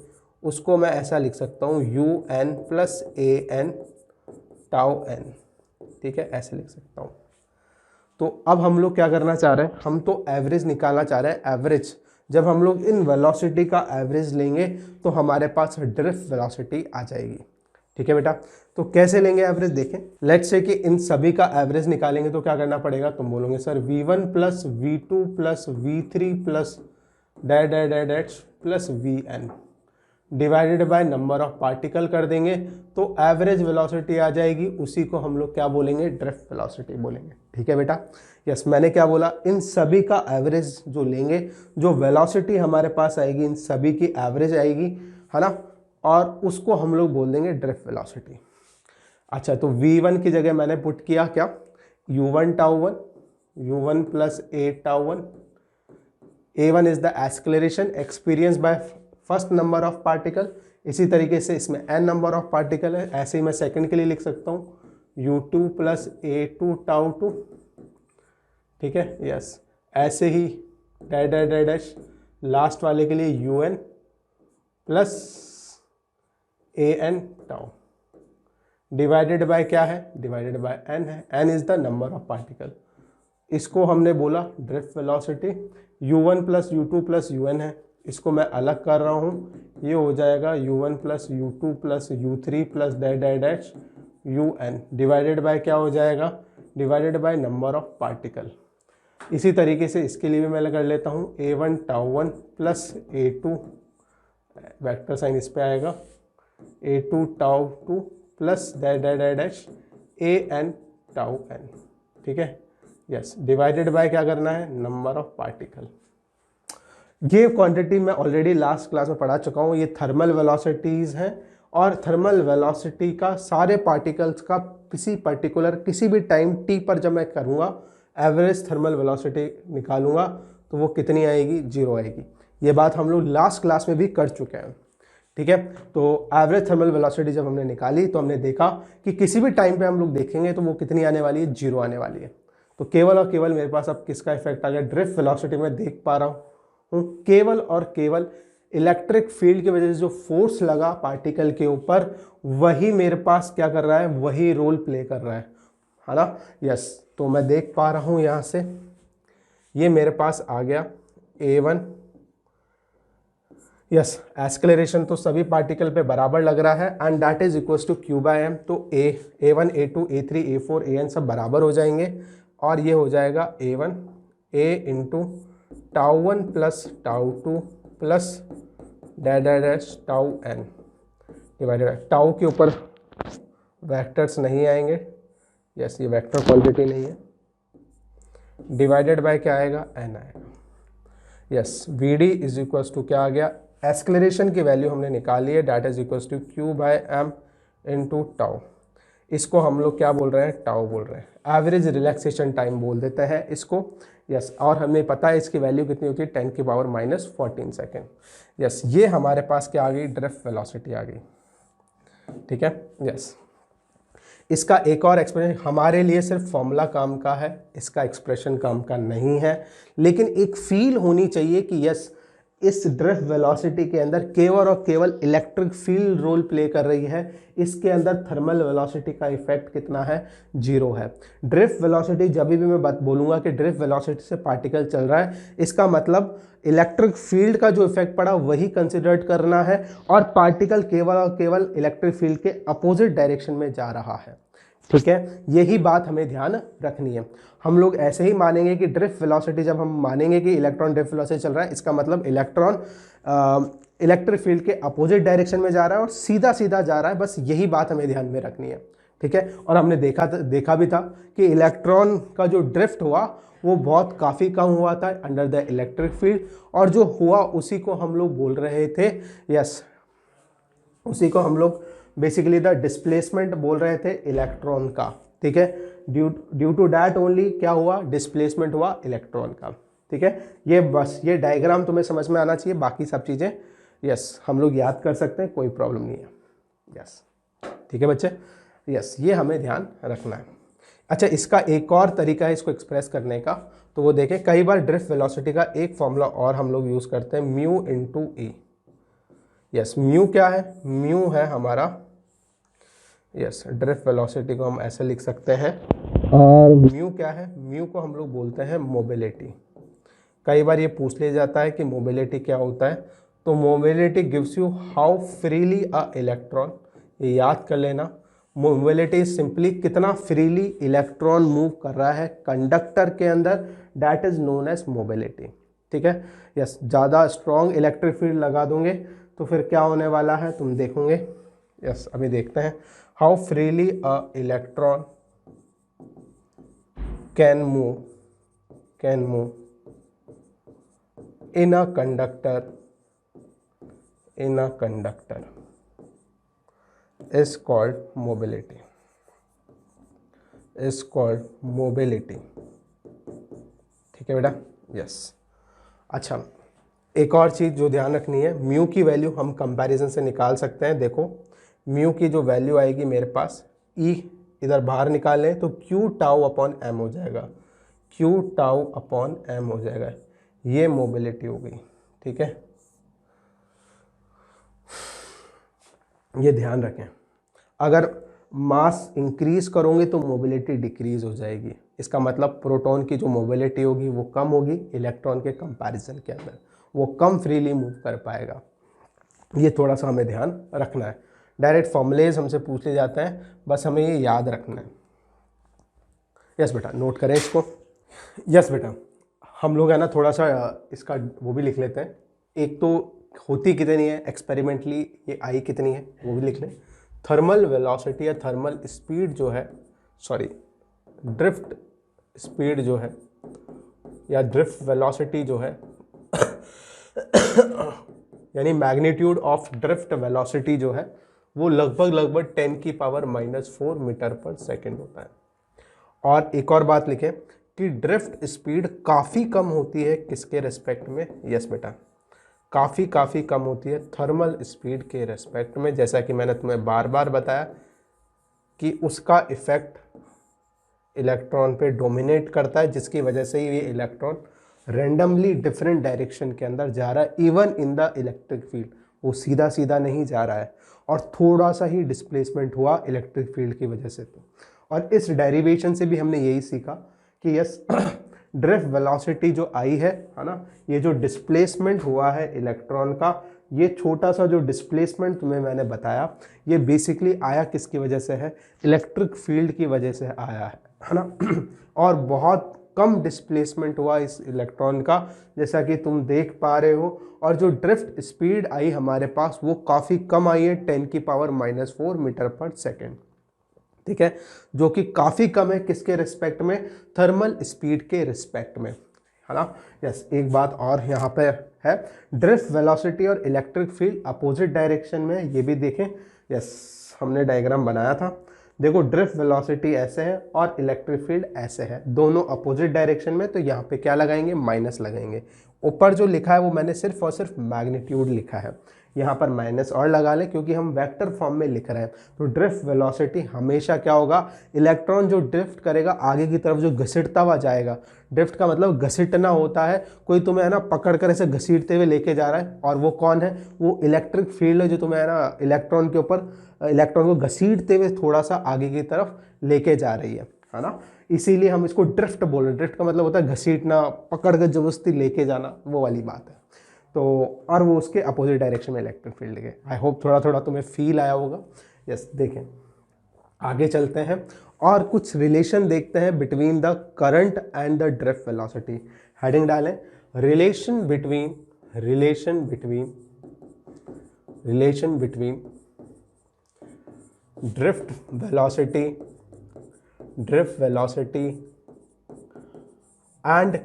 उसको मैं ऐसा लिख सकता हूँ un plus an tau n, ठीक है, ऐसे लिख सकता हूँ। तो अब हम लोग क्या करना चाह रहे हैं, हम तो एवरेज निकालना चाह रहे हैं। एवरेज जब हम लोग इन वेलोसिटी का एवरेज लेंगे तो हमारे पास ड्रिफ्ट वेलोसिटी आ जाएगी, ठीक है बेटा। तो कैसे लेंगे एवरेज, देखें, लेट्स से कि इन सभी का एवरेज निकालेंगे तो क्या करना पड़ेगा, तुम बोलोगे sir v1 plus v2 plus v3 plus dash dash dash dash plus vn divided by number of particle कर देंगे तो एवरेज वेलोसिटी आ जाएगी। उसी को हम लोग क्या बोलेंगे, ड्रिफ्ट वेलोसिटी बोलेंगे, ठीक है बेटा। यस, मैंने क्या बोला, इन सभी का एवरेज जो लेंगे, जो वेलोसिटी हमारे पास आएगी इन सभी की एवरेज आएगी, है ना, और उसको हम लोग बोल देंगे ड्रिफ्ट वेलोसिटी। अच्छा, तो v1 की जगह मैंने पुट किया क्या, u1 tau 1, u1 plus a tau 1, a1 is the acceleration experience by first number of particle. इसी तरीके से इसमें n नंबर ऑफ पार्टिकल है, ऐसे ही मैं सेकंड के लिए लिख सकता हूँ u2 प्लस a2 टाउ 2, ठीक है। यस, ऐसे ही dash dash dash dash last वाले के लिए un plus an tau divided by क्या है, डिवाइडेड बाय n है, n is the number of particle. इसको हमने बोला drift velocity. u1 plus u2 plus un है, इसको मैं अलग कर रहा हूँ, ये हो जाएगा u1 plus u2 plus u3 plus dash dash dash un divided by क्या हो जाएगा, divided by number of particle. इसी तरीके से इसके लिए भी मैं कर लेता हूँ a1 tau 1 plus a2, vector sign इस पे आएगा, a2 tau 2 plus dash dash dash dash an tau n, ठीक है। यस, डिवाइडेड बाय क्या करना है, नंबर ऑफ पार्टिकल। ये क्वांटिटी मैं ऑलरेडी लास्ट क्लास में पढ़ा चुका हूँ। ये थर्मल वेलोसिटीज़ हैं और थर्मल वेलोसिटी का सारे पार्टिकल्स का किसी पर्टिकुलर किसी भी टाइम t पर जब मैं करूँगा एवरेज थर्मल वेलोसिटी निकालूंगा तो वो कितनी आएगी, 0 आएगी। ये बात हम लोग लास्ट क्लास में भी कर चुके हैं, ठीक है। तो एवरेज थर्मल वेलोसिटी जब हमने निकाली तो हमने देखा कि किसी भी टाइम पे हम लोग देखेंगे तो वो कितनी आने वाली है, 0 आने वाली है। तो केवल और केवल मेरे पास अब किसका इफेक्ट आ गया, ड्रिफ्ट वेलोसिटी में देख पा रहा हूँ केवल और केवल इलेक्ट्रिक फील्ड की वजह से जो फोर्स लगा पार्टिकल के ऊपर वही मेरे पास क्या कर रहा है, वही रोल प्ले कर रहा है ना। यस, तो मैं देख पा रहा हूँ यहाँ से ये मेरे पास आ गया a1। यस, एक्सेलरेशन तो सभी पार्टिकल पे बराबर लग रहा है and that is equals to q by m। तो a1 a2 a3 a4 an सब बराबर हो जाएंगे और ये हो जाएगा a1 a into tau 1 plus tau 2 plus dash dash dash tau n divided tau के ऊपर वेक्टर्स नहीं आएंगे। यस, ये वेक्टर क्वांटिटी नहीं है, डिवाइडेड बाय क्या आएगा, n आएगा। Yes, vd is equals to क्या आ गया, एक्सेलरेशन की वैल्यू हमने निकाली है, that is equals to q by m into tau. इसको हम लोग क्या बोल रहे हैं, टाउ बोल रहे हैं। एवरेज रिलैक्सेशन टाइम बोल देते हैं इसको। यस, और हमें पता है इसकी वैल्यू कितनी होती है, 10 की पावर -14 सेकेंड। यस, ये हमारे पास क्या आ गई, ड्रिफ्ट वेलोसिटी आ गई, ठीक है। यस, इसका एक और एक्सप्रेशन हमारे लिए सिर्फ फॉर्मूला काम का है, इसका एक्सप्रेशन काम का नहीं है, लेकिन एक फील होनी चाहिए कि यस इस ड्रिफ्ट वेलोसिटी के अंदर केवल और केवल इलेक्ट्रिक फील्ड रोल प्ले कर रही है। इसके अंदर थर्मल वेलोसिटी का इफेक्ट कितना है, 0 है। ड्रिफ्ट वेलोसिटी जब भी मैं बात बोलूँगा कि ड्रिफ्ट वेलोसिटी से पार्टिकल चल रहा है, इसका मतलब इलेक्ट्रिक फील्ड का जो इफेक्ट पड़ा वही कंसिडर्ड करना है और पार्टिकल केवल और केवल इलेक्ट्रिक फील्ड के अपोजिट डायरेक्शन में जा रहा है, ठीक है। यही बात हमें ध्यान रखनी है। हम लोग ऐसे ही मानेंगे कि ड्रिफ्ट वेलोसिटी, जब हम मानेंगे कि इलेक्ट्रॉन ड्रिफ्ट वेलोसिटी चल रहा है, इसका मतलब इलेक्ट्रॉन इलेक्ट्रिक फील्ड के अपोजिट डायरेक्शन में जा रहा है और सीधा सीधा जा रहा है। बस यही बात हमें ध्यान में रखनी है, ठीक है। और हमने देखा भी था कि इलेक्ट्रॉन का जो ड्रिफ्ट हुआ वो बहुत काफ़ी कम हुआ था अंडर द इलेक्ट्रिक फील्ड, और जो हुआ उसी को हम लोग बोल रहे थे, यस, उसी को हम लोग बेसिकली द डिस्प्लेसमेंट बोल रहे थे इलेक्ट्रॉन का, ठीक है। ड्यू टू डैट ओनली क्या हुआ, डिस्प्लेसमेंट हुआ इलेक्ट्रॉन का। ठीक है, ये बस ये डायग्राम तुम्हें समझ में आना चाहिए, बाकी सब चीज़ें यस हम लोग याद कर सकते हैं, कोई प्रॉब्लम नहीं है। यस ठीक है बच्चे, यस ये हमें ध्यान रखना है। अच्छा, इसका एक और तरीका है इसको एक्सप्रेस करने का, तो वो देखें, कई बार ड्रिफ्ट वेलोसिटी का एक फॉर्मूला और हम लोग यूज़ करते हैं, म्यू इंटू ई। यस, म्यू क्या है, म्यू है हमारा, यस ड्रिफ्ट वेलोसिटी को हम ऐसे लिख सकते हैं, और म्यू क्या है, म्यू को हम लोग बोलते हैं मोबिलिटी। कई बार ये पूछ लिया जाता है कि मोबिलिटी क्या होता है, तो mobility gives you how freely a electron, ये याद कर लेना। मोबिलिटी सिंपली कितना फ्रीली इलेक्ट्रॉन मूव कर रहा है कंडक्टर के अंदर, that is known as mobility. ठीक है, यस ज़्यादा स्ट्रॉन्ग इलेक्ट्रिक फील्ड लगा दूंगे तो फिर क्या होने वाला है तुम देखोगे। यस अभी देखते हैं, how freely a electron can move in a conductor is called mobility। ठीक है बेटा, यस। अच्छा, एक और चीज़ जो ध्यान रखनी है, म्यू की वैल्यू हम कंपैरिजन से निकाल सकते हैं। देखो म्यू की जो वैल्यू आएगी मेरे पास, ई इधर बाहर निकालें तो क्यू टाउ अपॉन एम हो जाएगा, क्यू टाउ अपॉन एम हो जाएगा, ये मोबिलिटी हो गई। ठीक है, ये ध्यान रखें, अगर मास इंक्रीज करोगे तो मोबिलिटी डिक्रीज हो जाएगी। इसका मतलब प्रोटॉन की जो मोबिलिटी होगी वो कम होगी इलेक्ट्रॉन के कंपैरिजन के अंदर, वो कम फ्रीली मूव कर पाएगा। ये थोड़ा सा हमें ध्यान रखना है। डायरेक्ट फॉर्मूलेज हमसे पूछ ले जाते हैं, बस हमें ये याद रखना है। यस बेटा, नोट करें इसको। यस बेटा, हम लोग है ना थोड़ा सा इसका वो भी लिख लेते हैं, एक तो होती कितनी है एक्सपेरिमेंटली, ये आई कितनी है वो भी लिख लें। थर्मल वेलोसिटी या थर्मल स्पीड जो है, सॉरी ड्रिफ्ट स्पीड जो है या ड्रिफ्ट वेलोसिटी जो है यानी मैग्नीट्यूड ऑफ ड्रिफ्ट वेलोसिटी जो है वो लगभग 10⁻⁻⁴ मीटर पर सेकेंड होता है। और एक और बात लिखें कि ड्रिफ्ट स्पीड काफ़ी कम होती है किसके रेस्पेक्ट में, यस बेटा काफ़ी कम होती है थर्मल स्पीड के रेस्पेक्ट में। जैसा कि मैंने तुम्हें बार बार बताया कि उसका इफेक्ट इलेक्ट्रॉन पे डोमिनेट करता है, जिसकी वजह से ये इलेक्ट्रॉन रैंडमली डिफरेंट डायरेक्शन के अंदर जा रहा है। Even in the electric field वो सीधा सीधा नहीं जा रहा है, और थोड़ा सा ही डिस्प्लेसमेंट हुआ इलेक्ट्रिक फील्ड की वजह से। तो और इस डेरिवेशन से भी हमने यही सीखा कि यस ड्रिफ्ट वेलोसिटी जो आई है ना, ये जो डिस्प्लेसमेंट हुआ है इलेक्ट्रॉन का, ये छोटा सा जो डिस्प्लेसमेंट तुम्हें मैंने बताया, ये बेसिकली आया किसकी वजह से है, इलेक्ट्रिक फील्ड की वजह से आया है ना। और बहुत कम डिस्प्लेसमेंट हुआ इस इलेक्ट्रॉन का, जैसा कि तुम देख पा रहे हो। और जो ड्रिफ्ट स्पीड आई हमारे पास वो काफ़ी कम आई है, 10⁻⁻⁴ मीटर पर सेकेंड। ठीक है, जो कि काफ़ी कम है किसके रिस्पेक्ट में, थर्मल स्पीड के रिस्पेक्ट में, है ना। यस, एक बात और यहाँ पे है, ड्रिफ्ट वेलोसिटी और इलेक्ट्रिक फील्ड अपोजिट डायरेक्शन में, ये भी देखें। यस, हमने डायग्राम बनाया था, देखो ड्रिफ्ट वेलोसिटी ऐसे है और इलेक्ट्रिक फील्ड ऐसे है, दोनों अपोजिट डायरेक्शन में। तो यहाँ पे क्या लगाएंगे, माइनस लगाएंगे। ऊपर जो लिखा है वो मैंने सिर्फ और सिर्फ मैग्नीट्यूड लिखा है, यहाँ पर माइनस और लगा लें क्योंकि हम वेक्टर फॉर्म में लिख रहे हैं। तो ड्रिफ्ट वेलोसिटी हमेशा क्या होगा, इलेक्ट्रॉन जो ड्रिफ्ट करेगा आगे की तरफ जो घसीटता हुआ जाएगा, ड्रिफ्ट का मतलब घसीटना होता है, कोई तुम्हें है ना पकड़ कर ऐसे घसीटते हुए लेके जा रहा है, और वो कौन है, वो इलेक्ट्रिक फील्ड है जो तुम्हें है ना इलेक्ट्रॉन के ऊपर, इलेक्ट्रॉन को घसीटते हुए थोड़ा सा आगे की तरफ लेके जा रही है ना। इसीलिए हम इसको ड्रिफ्ट बोल रहे हैं। ड्रिफ्ट का मतलब होता है घसीटना, पकड़ कर जबरदस्ती लेके जाना, वो वाली बात है। तो और वो उसके अपोजिट डायरेक्शन में इलेक्ट्रिक फील्ड के। आई होप थोड़ा थोड़ा तुम्हें फील आया होगा। यस, देखें आगे चलते हैं और कुछ रिलेशन देखते हैं between the current and the drift velocity. Heading डालें, relation between drift velocity and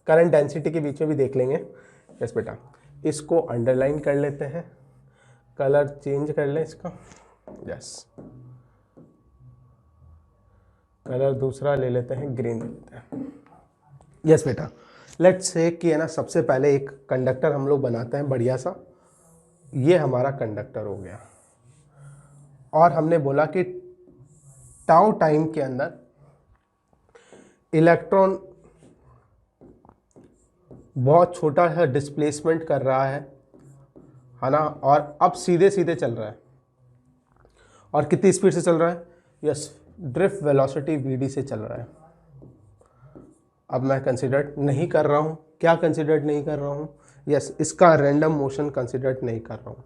current density के बीच में भी देख लेंगे। यस बेटा, इसको अंडरलाइन कर लेते हैं, कलर चेंज कर लें इसका। यस, कलर दूसरा ले लेते हैं, ग्रीन ले लेते हैं। यस बेटा, लेट्स से कि है ना, सबसे पहले एक कंडक्टर हम लोग बनाते हैं बढ़िया सा। ये हमारा कंडक्टर हो गया, और हमने बोला कि टाउ टाइम के अंदर इलेक्ट्रॉन बहुत छोटा सा डिस्प्लेसमेंट कर रहा है ना, और अब सीधे सीधे चल रहा है। और कितनी स्पीड से चल रहा है? यस, ड्रिफ्ट वेलोसिटी वीडी से चल रहा है। अब मैं कंसिडर नहीं कर रहा हूँ, क्या कंसिडर नहीं कर रहा हूँ? यस, इसका रैंडम मोशन कंसिडर नहीं कर रहा हूँ।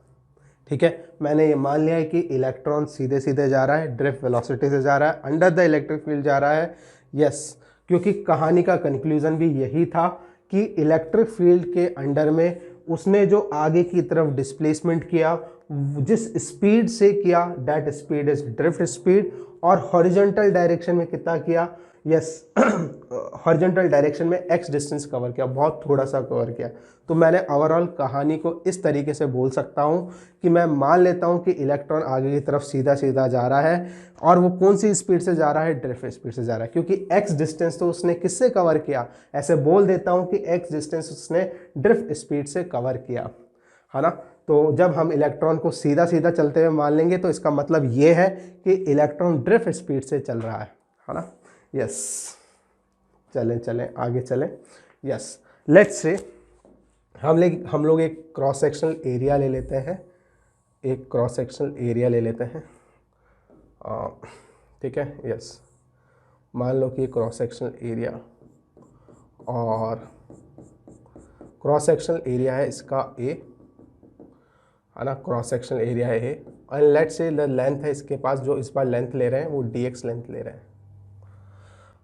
ठीक है, मैंने ये मान लिया है कि इलेक्ट्रॉन सीधे सीधे जा रहा है, ड्रिफ्ट वेलोसिटी से जा रहा है, अंडर द इलेक्ट्रिक फील्ड जा रहा है। यस, क्योंकि कहानी का कंक्लूजन भी यही था कि इलेक्ट्रिक फील्ड के अंडर में उसने जो आगे की तरफ डिस्प्लेसमेंट किया, जिस स्पीड से किया, that speed is drift speed. और हॉरिजॉन्टल डायरेक्शन में कितना किया? यस, हॉरिजॉन्टल डायरेक्शन में x डिस्टेंस कवर किया, बहुत थोड़ा सा कवर किया। तो मैंने ओवरऑल कहानी को इस तरीके से बोल सकता हूँ कि मैं मान लेता हूँ कि इलेक्ट्रॉन आगे की तरफ सीधा सीधा जा रहा है, और वो कौन सी स्पीड से जा रहा है? ड्रिफ्ट स्पीड से जा रहा है, क्योंकि x डिस्टेंस तो उसने किससे कवर किया? ऐसे बोल देता हूँ कि x डिस्टेंस उसने ड्रिफ्ट स्पीड से कवर किया, है ना। तो जब हम इलेक्ट्रॉन को सीधा सीधा चलते हुए मान लेंगे तो इसका मतलब ये है कि इलेक्ट्रॉन ड्रिफ्ट स्पीड से चल रहा है ना। यस, चलें आगे चलें। यस, लेट्स से हम लोग एक क्रॉस सेक्शनल एरिया ले लेते हैं, एक क्रॉस सेक्शनल एरिया ले लेते हैं। ठीक है, यस, मान लो कि क्रॉस सेक्शनल एरिया, और क्रॉस सेक्शनल एरिया है इसका ए, है ना, क्रॉस सेक्शनल एरिया है ए, और लेट्स से द लेंथ है इसके पास, जो इस बार लेंथ ले रहे हैं वो dx लेंथ ले रहे हैं।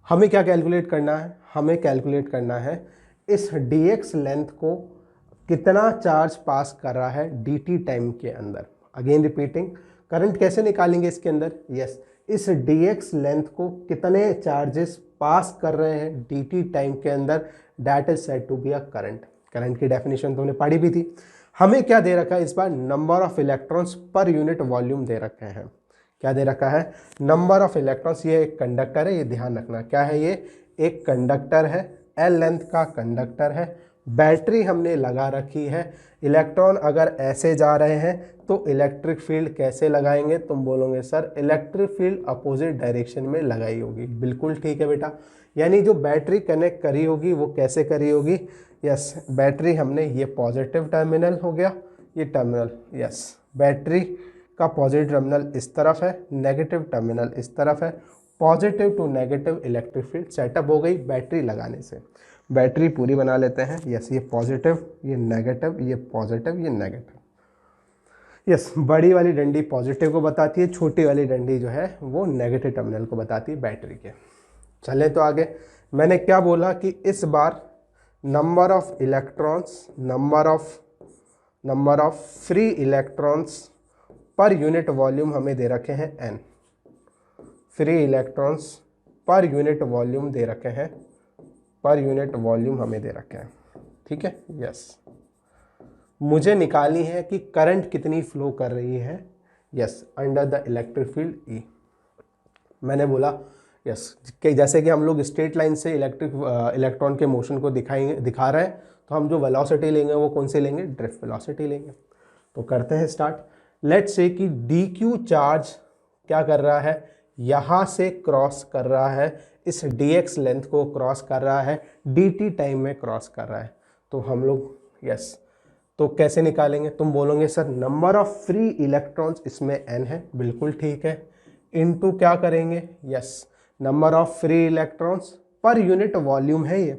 हमें क्या कैलकुलेट करना है? हमें कैलकुलेट करना है इस dx लेंथ को कितना चार्ज पास कर रहा है dt टाइम के अंदर। अगेन रिपीटिंग, करंट कैसे निकालेंगे इसके अंदर? यस, इस dx लेंथ को कितने चार्जेस पास कर रहे हैं dt टाइम के अंदर, that is said to be a current. Current की डेफिनेशन तो हमने पढ़ी भी थी। हमें क्या दे रखा है इस बार? नंबर ऑफ इलेक्ट्रॉन्स पर यूनिट वॉल्यूम दे रखे हैं। क्या दे रखा है? Number of electrons. ये एक कंडक्टर है, ये ध्यान रखना। क्या है ये? एक कंडक्टर है, L लेंथ का कंडक्टर है। बैटरी हमने लगा रखी है। इलेक्ट्रॉन अगर ऐसे जा रहे हैं तो इलेक्ट्रिक फील्ड कैसे लगाएंगे? तुम बोलोगे sir electric field opposite direction में लगाई होगी। बिल्कुल ठीक है बेटा, यानी जो बैटरी कनेक्ट करी होगी वो कैसे करी होगी? यस, बैटरी हमने, ये पॉजिटिव टर्मिनल हो गया, ये टर्मिनल, यस, बैटरी का पॉजिटिव टर्मिनल इस तरफ है, नेगेटिव टर्मिनल इस तरफ है। Positive to negative electric field setup हो गई बैटरी लगाने से। बैटरी पूरी बना लेते हैं। यस, ये पॉजिटिव, ये नेगेटिव, ये पॉजिटिव, ये नेगेटिव। यस, बड़ी वाली डंडी पॉजिटिव को बताती है, छोटी वाली डंडी जो है वो नेगेटिव टर्मिनल को बताती है बैटरी के। चले तो आगे। मैंने क्या बोला कि इस बार number of electrons, number of free electrons पर यूनिट वॉल्यूम हमें दे रखे हैं n। फ्री इलेक्ट्रॉन्स पर यूनिट वॉल्यूम दे रखे हैं, पर यूनिट वॉल्यूम हमें दे रखे हैं। ठीक है, यस, मुझे निकालनी है कि करंट कितनी फ्लो कर रही है। Yes, under the electric field E। मैंने बोला यस कि जैसे कि हम लोग स्ट्रेट लाइन से इलेक्ट्रॉन के मोशन को दिखा रहे हैं, तो हम जो वेलोसिटी लेंगे वो कौन से लेंगे? ड्रिफ्ट वेलोसिटी लेंगे। तो करते हैं स्टार्ट। लेट्स से कि dq चार्ज क्या कर रहा है? यहाँ से क्रॉस कर रहा है, इस dx लेंथ को क्रॉस कर रहा है, dt टाइम में क्रॉस कर रहा है। तो हम लोग यस, तो कैसे निकालेंगे? तुम बोलोगे sir number of free electrons इसमें n है। बिल्कुल ठीक है, इनटू क्या करेंगे? Yes, number of free electrons पर यूनिट वॉल्यूम है ये,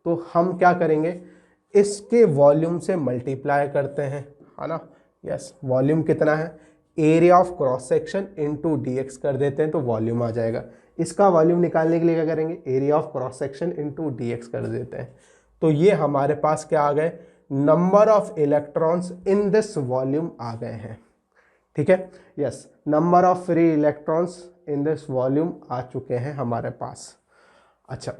तो हम क्या करेंगे? इसके वॉल्यूम से मल्टीप्लाई करते हैं, है ना। यस, वॉल्यूम कितना है? Area of cross section into dx कर देते हैं तो वॉल्यूम आ जाएगा। इसका वॉल्यूम निकालने के लिए क्या करेंगे? Area of cross section into dx कर देते हैं। तो ये हमारे पास क्या आ गए? Number of electrons in this volume आ गए हैं। ठीक है, yes, number of free electrons in this volume आ चुके हैं हमारे पास। अच्छा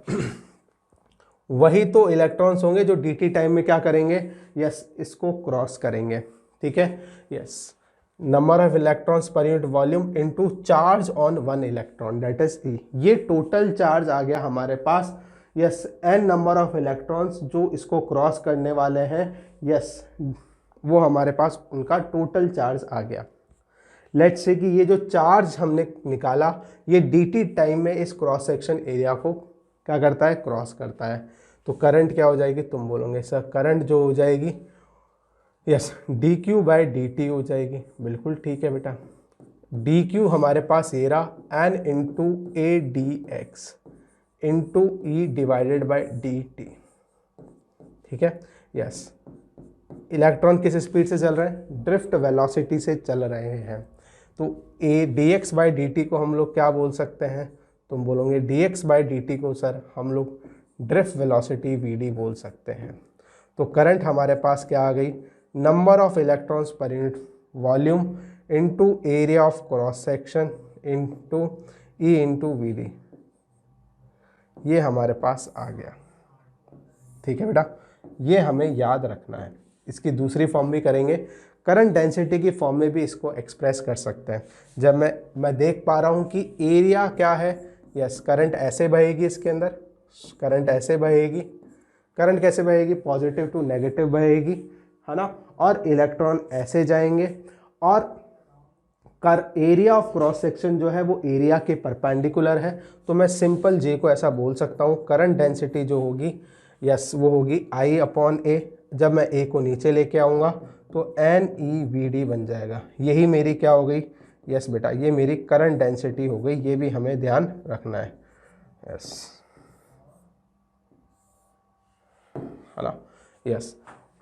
वही तो इलेक्ट्रॉन्स होंगे जो dt टाइम में क्या करेंगे? यस, इसको क्रॉस करेंगे। ठीक है, यस, नंबर ऑफ इलेक्ट्रॉन्स पर unit volume into charge on one electron, that is e. ये टोटल चार्ज आ गया हमारे पास। Yes, n number of electrons जो इसको क्रॉस करने वाले हैं, यस, वो हमारे पास उनका टोटल चार्ज आ गया। लेट्स से कि ये जो चार्ज हमने निकाला ये dt टाइम में इस क्रॉस सेक्शन एरिया को क्या करता है, क्रॉस करता है। तो करंट क्या हो जाएगी, तुम बोलोगे सर करंट जो हो जाएगी, यस, dq बाई dt हो जाएगी। बिल्कुल ठीक है बेटा। dq हमारे पास ये रहा n into A D x into E divided by dt। ठीक है, यस। इलेक्ट्रॉन किस स्पीड से चल रहे हैं, ड्रिफ्ट वेलोसिटी से चल रहे हैं। तो A D x by D T को हम लोग क्या बोल सकते हैं, तुम बोलोगे D x by D T को सर हम लोग ड्रिफ्ट वेलोसिटी वी डी बोल सकते हैं। तो करंट हमारे पास क्या आ गई, नंबर ऑफ इलेक्ट्रॉन्स पर unit volume into area of cross section into E into V D, ये हमारे पास आ गया। ठीक है बेटा, ये हमें याद रखना है। इसकी दूसरी फॉर्म भी करेंगे, करंट डेंसिटी की फॉर्म में भी इसको एक्सप्रेस कर सकते हैं। जब मैं देख पा रहा हूँ कि एरिया क्या है, यस, करंट ऐसे बहेगी इसके अंदर, करंट ऐसे बहेगी। करंट कैसे बहेगी, पॉजिटिव टू नेगेटिव बहेगी, है ना, और इलेक्ट्रॉन ऐसे जाएंगे। और एरिया ऑफ क्रॉस सेक्शन जो है वो एरिया के परपेंडिकुलर है। तो मैं सिंपल जे को ऐसा बोल सकता हूँ, करंट डेंसिटी जो होगी, यस, वो होगी आई अपॉन ए। जब मैं ए को नीचे लेके आऊँगा तो एन ई वी डी बन जाएगा। यही मेरी क्या हो गई, यस बेटा, ये मेरी करंट डेंसिटी हो गई। ये भी हमें ध्यान रखना है, यस, है ना, यस।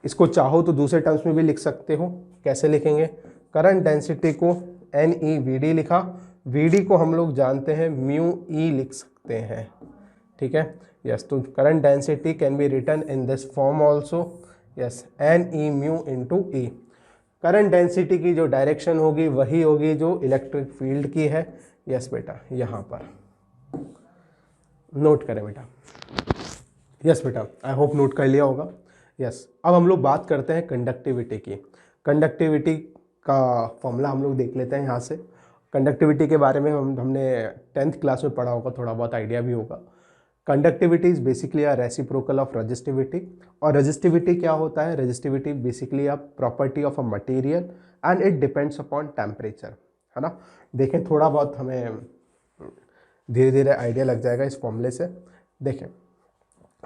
इसको चाहो तो दूसरे टर्म्स में भी लिख सकते हो। कैसे लिखेंगे, करंट डेंसिटी को एन ई वी डी लिखा, वी डी को हम लोग जानते हैं म्यू ई लिख सकते हैं। ठीक है, यस। तो current density can be written in this form also, yes, N E mu into E. Current density की जो डायरेक्शन होगी वही होगी जो इलेक्ट्रिक फील्ड की है। यस बेटा, यहाँ पर नोट करें बेटा। यस बेटा, आई होप नोट कर लिया होगा। यस, अब हम लोग बात करते हैं कंडक्टिविटी की। कंडक्टिविटी का फॉर्मूला हम लोग देख लेते हैं यहाँ से। कंडक्टिविटी के बारे में हमने 10th क्लास में पढ़ा होगा, थोड़ा बहुत आइडिया भी होगा। Conductivity is basically a reciprocal of resistivity. और रेजिस्टिविटी क्या होता है, resistivity basically a property of a material and it depends upon temperature, है ना। देखें, थोड़ा बहुत हमें धीरे धीरे आइडिया लग जाएगा इस फॉर्मूले से। देखें,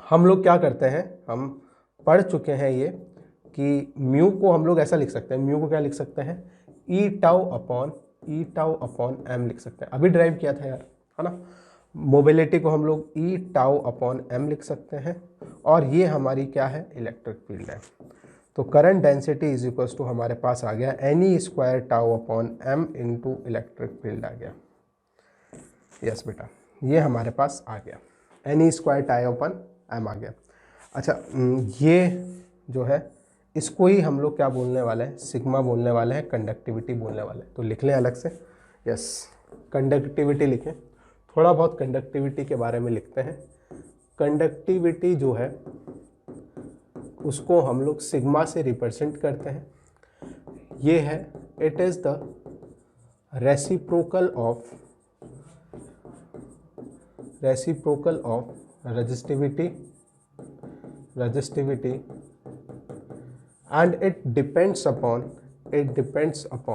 हम लोग क्या करते हैं, हम पढ़ चुके हैं ये कि म्यू को हम लोग ऐसा लिख सकते हैं, म्यू को क्या लिख सकते हैं, ई टाउ अपॉन एम लिख सकते हैं। अभी ड्राइव किया था यार, है ना। मोबिलिटी को हम लोग ई टाउ अपॉन एम लिख सकते हैं। और ये हमारी क्या है, इलेक्ट्रिक फील्ड है। तो current density is equals to हमारे पास आ गया n e square tau upon m into electric field आ गया। यस बेटा, ये हमारे पास आ गया, n e square tau upon m आ गया। अच्छा, ये जो है इसको ही हम लोग क्या बोलने वाले हैं, सिग्मा बोलने वाले हैं, कंडक्टिविटी बोलने वाले हैं। तो लिख लें अलग से, यस, कंडक्टिविटी लिखें। थोड़ा बहुत कंडक्टिविटी के बारे में लिखते हैं। कंडक्टिविटी जो है उसको हम लोग सिग्मा से रिप्रेजेंट करते हैं। ये है, it is the reciprocal of resistivity and it depends upon temperature.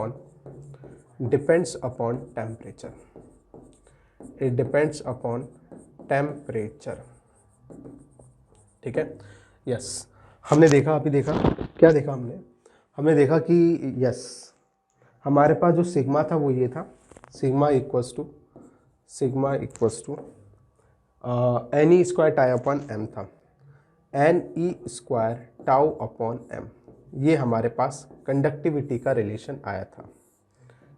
It depends upon temperature. ठीक है, यस। हमने देखा, अभी देखा, क्या देखा हमने देखा कि यस, हमारे पास जो सिग्मा था वो ये था, sigma equals to n e square tau upon m था, n e square tau upon m. ये हमारे पास कंडक्टिविटी का रिलेशन आया था।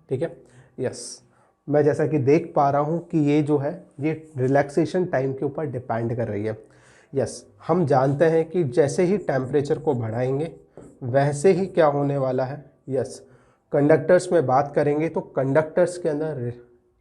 ठीक है, यस। मैं जैसा कि देख पा रहा हूँ कि ये जो है ये रिलैक्सेशन टाइम के ऊपर डिपेंड कर रही है। यस, हम जानते हैं कि जैसे ही टेम्परेचर को बढ़ाएंगे वैसे ही क्या होने वाला है, यस, कंडक्टर्स में बात करेंगे तो कंडक्टर्स के अंदर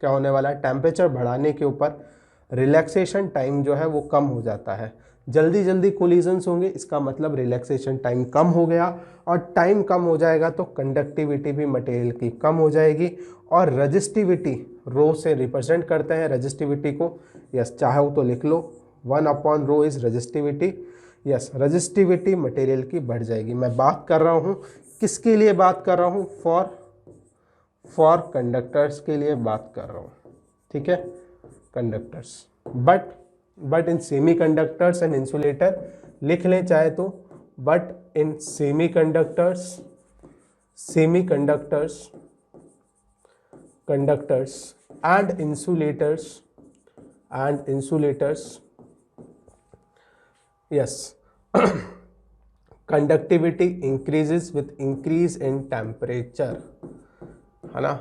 क्या होने वाला है, टेम्परेचर बढ़ाने के ऊपर रिलैक्सेशन टाइम जो है वो कम हो जाता है। जल्दी जल्दी कोलिजन्स होंगे, इसका मतलब रिलैक्सेशन टाइम कम हो गया, और टाइम कम हो जाएगा तो कंडक्टिविटी भी मटेरियल की कम हो जाएगी। और रजिस्टिविटी, रो से रिप्रेजेंट करते हैं रजिस्टिविटी को, यस चाहो तो लिख लो 1/रो is resistivity. Yes, resistivity material की बढ़ जाएगी। मैं बात कर रहा हूँ किसके लिए बात कर रहा हूँ, फॉर कंडक्टर्स के लिए बात कर रहा हूँ, ठीक है, conductors. But in semi conductors and insulator लिख लें चाहे तो, but in semi conductors and insulators yes conductivity increases with increase in temperature, है ना।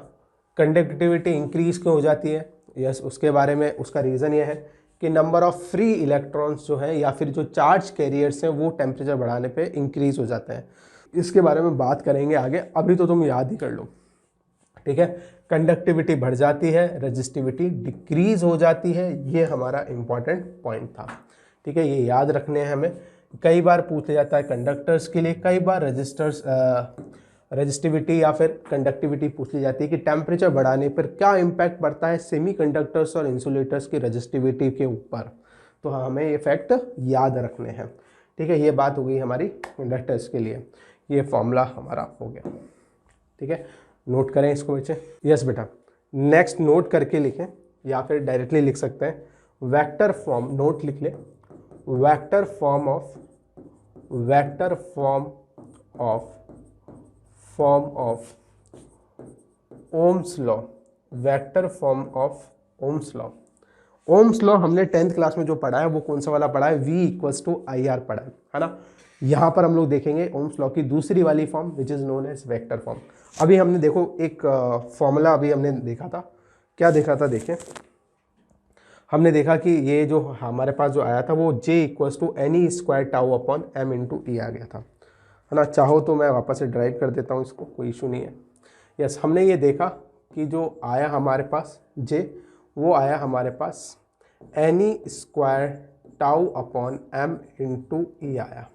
कंडक्टिविटी इंक्रीज क्यों हो जाती है, यस उसके बारे में, उसका रीज़न ये है कि नंबर ऑफ फ्री इलेक्ट्रॉन्स जो है या फिर जो चार्ज कैरियर्स हैं वो टेम्परेचर बढ़ाने पे इंक्रीज हो जाते हैं। इसके बारे में बात करेंगे आगे, अभी तो तुम याद ही कर लो, ठीक है। कंडक्टिविटी बढ़ जाती है, रजिस्टिविटी डिक्रीज हो जाती है, ये हमारा इंपॉर्टेंट पॉइंट था, ठीक है। ये याद रखने हैं हमें, कई बार पूछा जाता है कंडक्टर्स के लिए, कई बार रजिस्टिविटी या फिर कंडक्टिविटी पूछ ली जाती है कि टेम्परेचर बढ़ाने पर क्या इम्पैक्ट पड़ता है सेमीकंडक्टर्स और इंसुलेटर्स की रजिस्टिविटी के ऊपर, तो हमें ये फैक्ट याद रखने हैं, ठीक है। ये बात हो गई हमारी कंडक्टर्स के लिए, ये फॉर्मूला हमारा हो गया, ठीक है। नोट करें इसको बच्चे, यस बेटा। नेक्स्ट नोट करके लिखें या फिर डायरेक्टली लिख सकते हैं, वेक्टर फॉर्म, नोट लिख ले, vector form of Ohm's law, vector form of Ohm's law. Ohm's law हमने 10th क्लास में जो पढ़ा है वो कौन सा वाला पढ़ा है, V=IR पढ़ा है ना। यहाँ पर हम लोग देखेंगे ओम्स लॉ की दूसरी वाली form which is known as vector form. अभी हमने देखो एक फॉर्मूला अभी हमने देखा था, क्या देखा था, देखें हमने देखा कि ये जो हमारे पास जो आया था वो J=NE²τ/m/E आ गया था, है ना। चाहो तो मैं वापस से ड्राइव कर देता हूँ इसको, कोई इशू नहीं है। यस, हमने ये देखा कि जो आया हमारे पास J, वो आया हमारे पास NE²τ/m/E आया,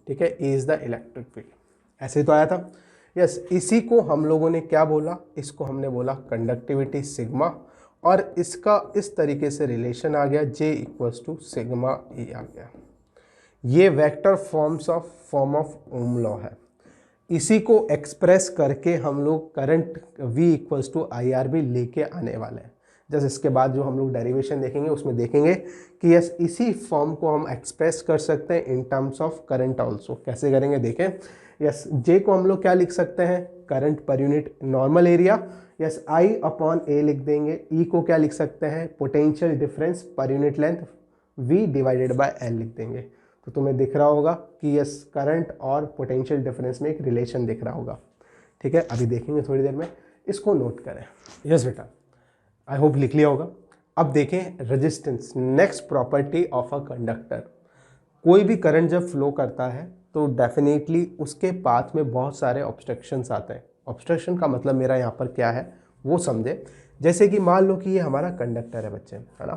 ठीक है। E is the electric field, ऐसे तो आया था। यस, इसी को हम लोगों ने क्या बोला, इसको हमने बोला कंडक्टिविटी सिग्मा, और इसका इस तरीके से रिलेशन आ गया J=σE आ गया। ये vector form of Ohm law है। इसी को एक्सप्रेस करके हम लोग करंट V=IR भी लेके आने वाले हैं। जैसे इसके बाद जो हम लोग डेरिवेशन देखेंगे उसमें देखेंगे कि यस इसी फॉर्म को हम एक्सप्रेस कर सकते हैं in terms of current also. कैसे करेंगे देखें, यस J को हम लोग क्या लिख सकते हैं, current per unit normal area, yes I/A लिख देंगे। E को क्या लिख सकते हैं, potential difference per unit length, V/L लिख देंगे। तो तुम्हें दिख रहा होगा कि यस करंट और पोटेंशियल डिफरेंस में एक रिलेशन दिख रहा होगा, ठीक है। अभी देखेंगे थोड़ी देर में, इसको नोट करें। यस बेटा, आई होप लिख लिया होगा। अब देखें resistance, next property of a conductor. कोई भी करंट जब फ्लो करता है तो डेफिनेटली उसके पाथ में बहुत सारे ऑब्स्ट्रक्शंस आते हैं। ऑब्स्ट्रक्शन का मतलब मेरा यहाँ पर क्या है वो समझे। जैसे कि मान लो कि ये हमारा कंडक्टर है बच्चे, है ना,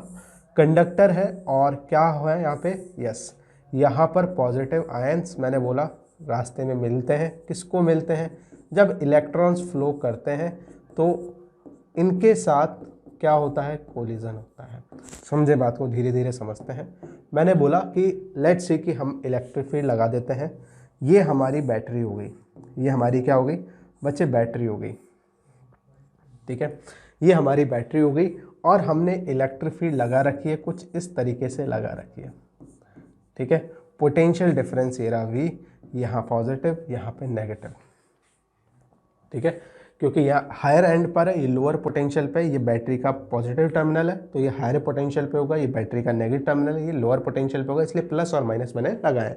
कंडक्टर है और क्या है यहाँ पे, यस यहाँ पर पॉजिटिव आयंस, मैंने बोला रास्ते में मिलते हैं। किसको मिलते हैं, जब इलेक्ट्रॉन्स फ्लो करते हैं तो इनके साथ क्या होता है, कोलिजन होता है। समझे बात को, धीरे धीरे समझते हैं। मैंने बोला कि लेट्स से कि हम इलेक्ट्रिक फील्ड लगा देते हैं, ये हमारी बैटरी हो गई, ये हमारी क्या हो गई बच्चे, बैटरी हो गई, ठीक है। ये हमारी बैटरी हो गई और हमने इलेक्ट्रिक फील्ड लगा रखी है, कुछ इस तरीके से लगा रखी है, ठीक है। पोटेंशियल डिफरेंस ये रहा V, यहाँ पॉजिटिव यहाँ पे नेगेटिव, ठीक है। क्योंकि यहाँ हायर एंड पर है, ये लोअर पोटेंशियल पे, ये बैटरी का पॉजिटिव टर्मिनल है तो ये हायर पोटेंशियल पे होगा, ये बैटरी का नेगेटिव टर्मिनल है, ये लोअर पोटेंशियल पे होगा, इसलिए प्लस और माइनस मैंने लगाया।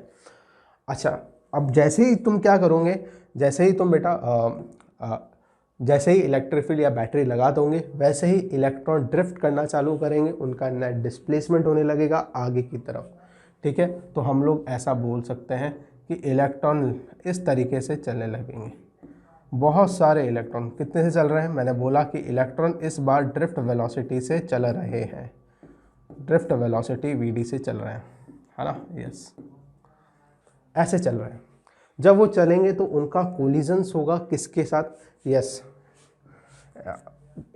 अच्छा, अब जैसे ही तुम क्या करोगे, जैसे ही तुम बेटा जैसे ही इलेक्ट्रिक फील्ड या बैटरी लगा दोगे वैसे ही इलेक्ट्रॉन ड्रिफ्ट करना चालू करेंगे, उनका नेट डिस्प्लेसमेंट होने लगेगा आगे की तरफ, ठीक है। तो हम लोग ऐसा बोल सकते हैं कि इलेक्ट्रॉन इस तरीके से चलने लगेंगे। बहुत सारे इलेक्ट्रॉन कितने से चल रहे हैं, मैंने बोला कि इलेक्ट्रॉन इस बार ड्रिफ्ट वेलोसिटी से चल रहे हैं, ड्रिफ्ट वेलोसिटी VD से चल रहे हैं, है ना, यस, ऐसे चल रहे हैं। जब वो चलेंगे तो उनका कोलिजन्स होगा किसके साथ, yes,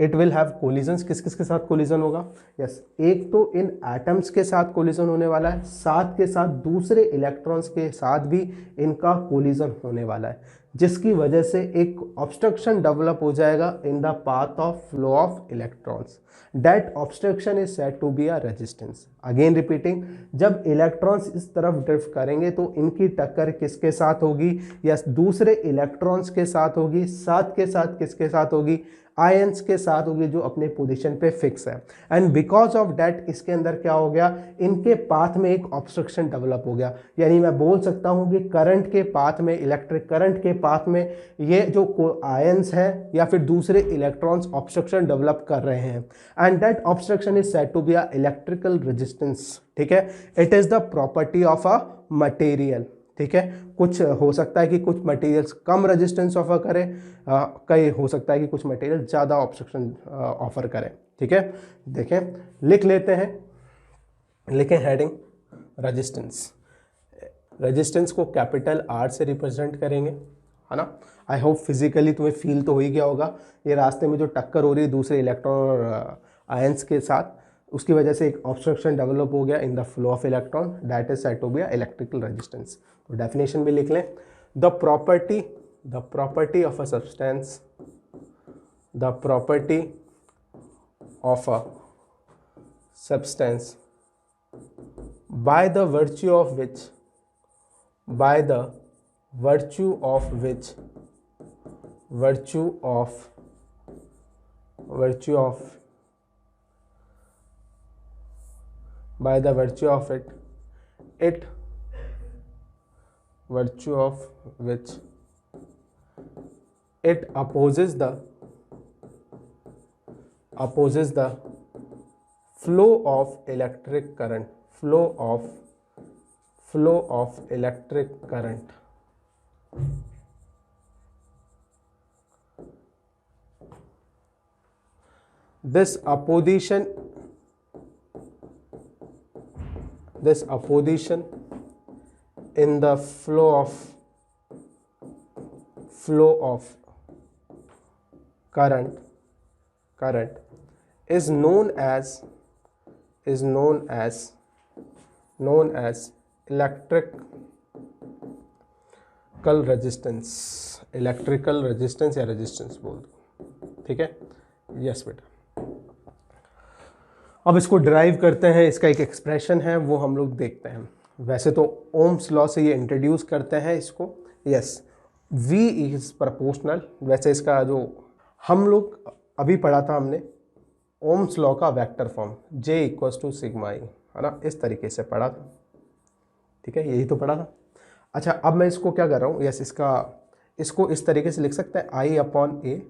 it will have collisions, किस किस के साथ कोलिजन होगा, यस, एक तो इन एटम्स के साथ कोलिजन होने वाला है, साथ के साथ दूसरे इलेक्ट्रॉन्स के साथ भी इनका कोलिजन होने वाला है, जिसकी वजह से एक ऑब्स्ट्रक्शन डेवलप हो जाएगा in the path of flow of electrons. That obstruction is said to be a resistance. Again repeating, जब इलेक्ट्रॉन्स इस तरफ ड्रिफ्ट करेंगे तो इनकी टक्कर किसके साथ होगी, यस, दूसरे इलेक्ट्रॉन्स के साथ होगी, साथ के साथ किसके साथ होगी, आयंस के साथ होगी जो अपने पोजीशन पे फिक्स है। एंड बिकॉज ऑफ दैट इसके अंदर क्या हो गया, इनके पाथ में एक ऑब्स्ट्रक्शन डेवलप हो गया। यानी मैं बोल सकता हूं कि करंट के पाथ में, इलेक्ट्रिक करंट के पाथ में ये जो आयंस है या फिर दूसरे इलेक्ट्रॉन्स ऑब्स्ट्रक्शन डेवलप कर रहे हैं, and that obstruction is said to be a electrical resistance. ठीक है, it is the property of a material. ठीक है, कुछ हो सकता है कि कुछ मटेरियल्स कम रेजिस्टेंस ऑफर करें, कई हो सकता है कि कुछ मटेरियल ज़्यादा ऑब्स्ट्रक्शन ऑफर करें। ठीक है, देखें, लिख लेते हैं, लिखें हेडिंग रेजिस्टेंस। रेजिस्टेंस को कैपिटल आर से रिप्रेजेंट करेंगे, है ना। आई होप फिजिकली तुम्हें फील तो हो ही गया होगा, ये रास्ते में जो टक्कर हो रही है दूसरे इलेक्ट्रॉन और आयंस के साथ, उसकी वजह से एक ऑब्स्ट्रक्शन डेवलप हो गया in the flow of electron, that is said to be electrical resistance. तो डेफिनेशन भी लिख लें, the property of a substance, the property of a substance by the virtue of which it opposes the flow of electric current, flow of electric current, this opposition in the flow of current is known as electrical resistance या resistance बोल दो। ठीक है, yes बेटा। अब इसको derive करते हैं, इसका एक एक्सप्रेशन है वो हम लोग देखते हैं। वैसे तो ओम्स लॉ से ये इंट्रोड्यूस करते हैं इसको, यस, V इज प्रोपोर्शनल। वैसे इसका जो हम लोग अभी पढ़ा था हमने ओम्स लॉ का vector form J equals to sigma E, है ना, इस तरीके से पढ़ा था। ठीक है, यही तो पढ़ा था। अच्छा, अब मैं इसको क्या कर रहा हूँ, यस, इसको इस तरीके से लिख सकते हैं I upon A,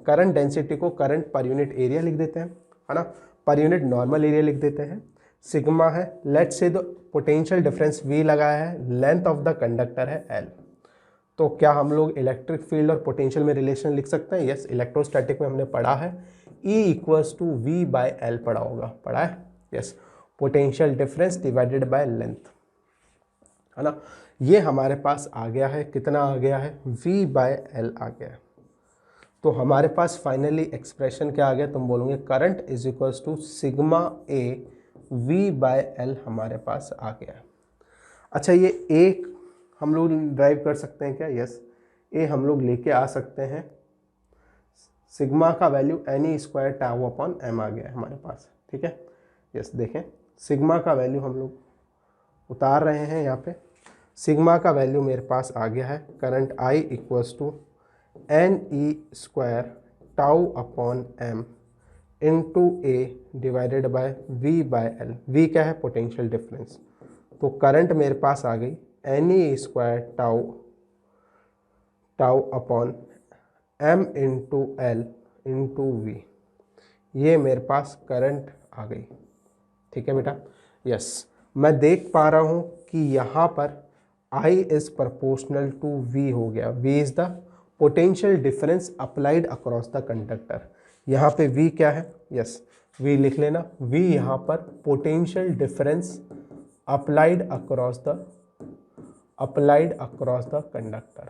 current density को करंट पर यूनिट एरिया लिख देते हैं, है ना, पर यूनिट नॉर्मल एरिया लिख देते हैं। सिग्मा है, let's say the potential difference V लगाया है, लेंथ ऑफ द कंडक्टर है L। तो क्या हम लोग इलेक्ट्रिक फील्ड और पोटेंशियल में रिलेशन लिख सकते हैं, यस, इलेक्ट्रोस्टैटिक में हमने पढ़ा है E equals to V by L पढ़ा है, yes, potential difference divided by length, है ना। ये हमारे पास आ गया है, कितना आ गया है, V बाय L आ गया है। तो हमारे पास फाइनली एक्सप्रेशन क्या आ गया, तुम बोलोगे current is equals to sigma A V by L हमारे पास आ गया है। अच्छा, ये एक हम लोग ड्राइव कर सकते हैं क्या, यस, ए हम लोग लेके आ सकते हैं, सिग्मा का value NE square tau upon M आ गया है हमारे पास। ठीक है, यस, देखें, सिग्मा का वैल्यू हम लोग उतार रहे हैं यहाँ पे, सिग्मा का वैल्यू मेरे पास आ गया है, current I equals to NE square tau upon M into A divided by V by L। V क्या है, पोटेंशियल डिफरेंस। तो करंट मेरे पास आ गई NE square tau upon M into L into V, ये मेरे पास करंट आ गई। ठीक है बेटा, यस, मैं देख पा रहा हूँ कि यहाँ पर I is proportional to V हो गया। V is the potential difference applied across the conductor. यहाँ पे V क्या है, यस, V लिख लेना, V यहाँ पर potential difference applied across the conductor,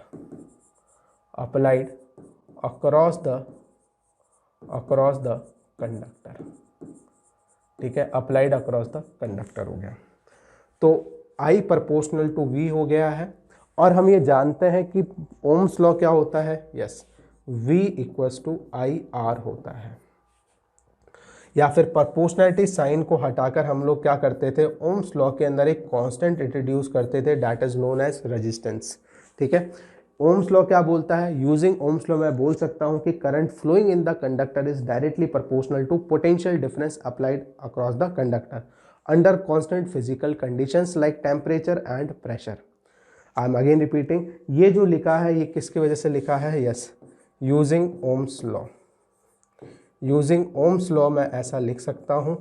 applied across the conductor, ठीक है, अप्लाइड अक्रॉस द कंडक्टर हो गया। तो I प्रोपोर्शनल टू V हो गया है, और हम ये जानते हैं कि ओम्स लॉ क्या होता है, yes, V equals to IR होता है। या फिर प्रोपोर्शनैलिटी साइन को हटाकर हम लोग क्या करते थे, ओम्स लॉ के अंदर एक कांस्टेंट इंट्रोड्यूस करते थे, that is known as resistance, ठीक है। ओम्स लॉ क्या बोलता है, यूजिंग ओम्स लॉ मैं बोल सकता हूं कि current flowing in the conductor is directly proportional to potential difference applied across the conductor under constant physical conditions like temperature and pressure. I am again repeating, ये जो लिखा है ये किसकी वजह से लिखा है, yes, using Ohm's law, using Ohm's law मैं ऐसा लिख सकता हूँ,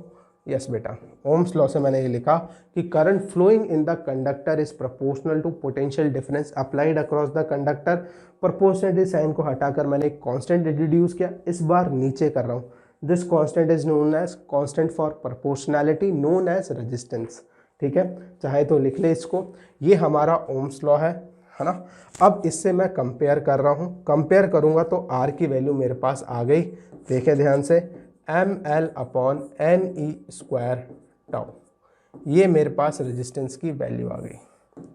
यस बेटा, ओम्स लॉ से मैंने ये लिखा कि current flowing in the conductor is proportional to potential difference applied across the conductor. Proportionality sign को हटाकर मैंने एक कांस्टेंट इंट्रोड्यूस किया, इस बार नीचे कर रहा हूँ, this constant is known as constant for proportionality known as resistance, ठीक है, चाहे तो लिख ले इसको। ये हमारा ओम्स लॉ है ना। अब इससे मैं कंपेयर कर रहा हूँ, कंपेयर करूँगा तो आर की वैल्यू मेरे पास आ गई, देखें ध्यान से, ml/ne² टाउ, ये मेरे पास रेजिस्टेंस की वैल्यू आ गई,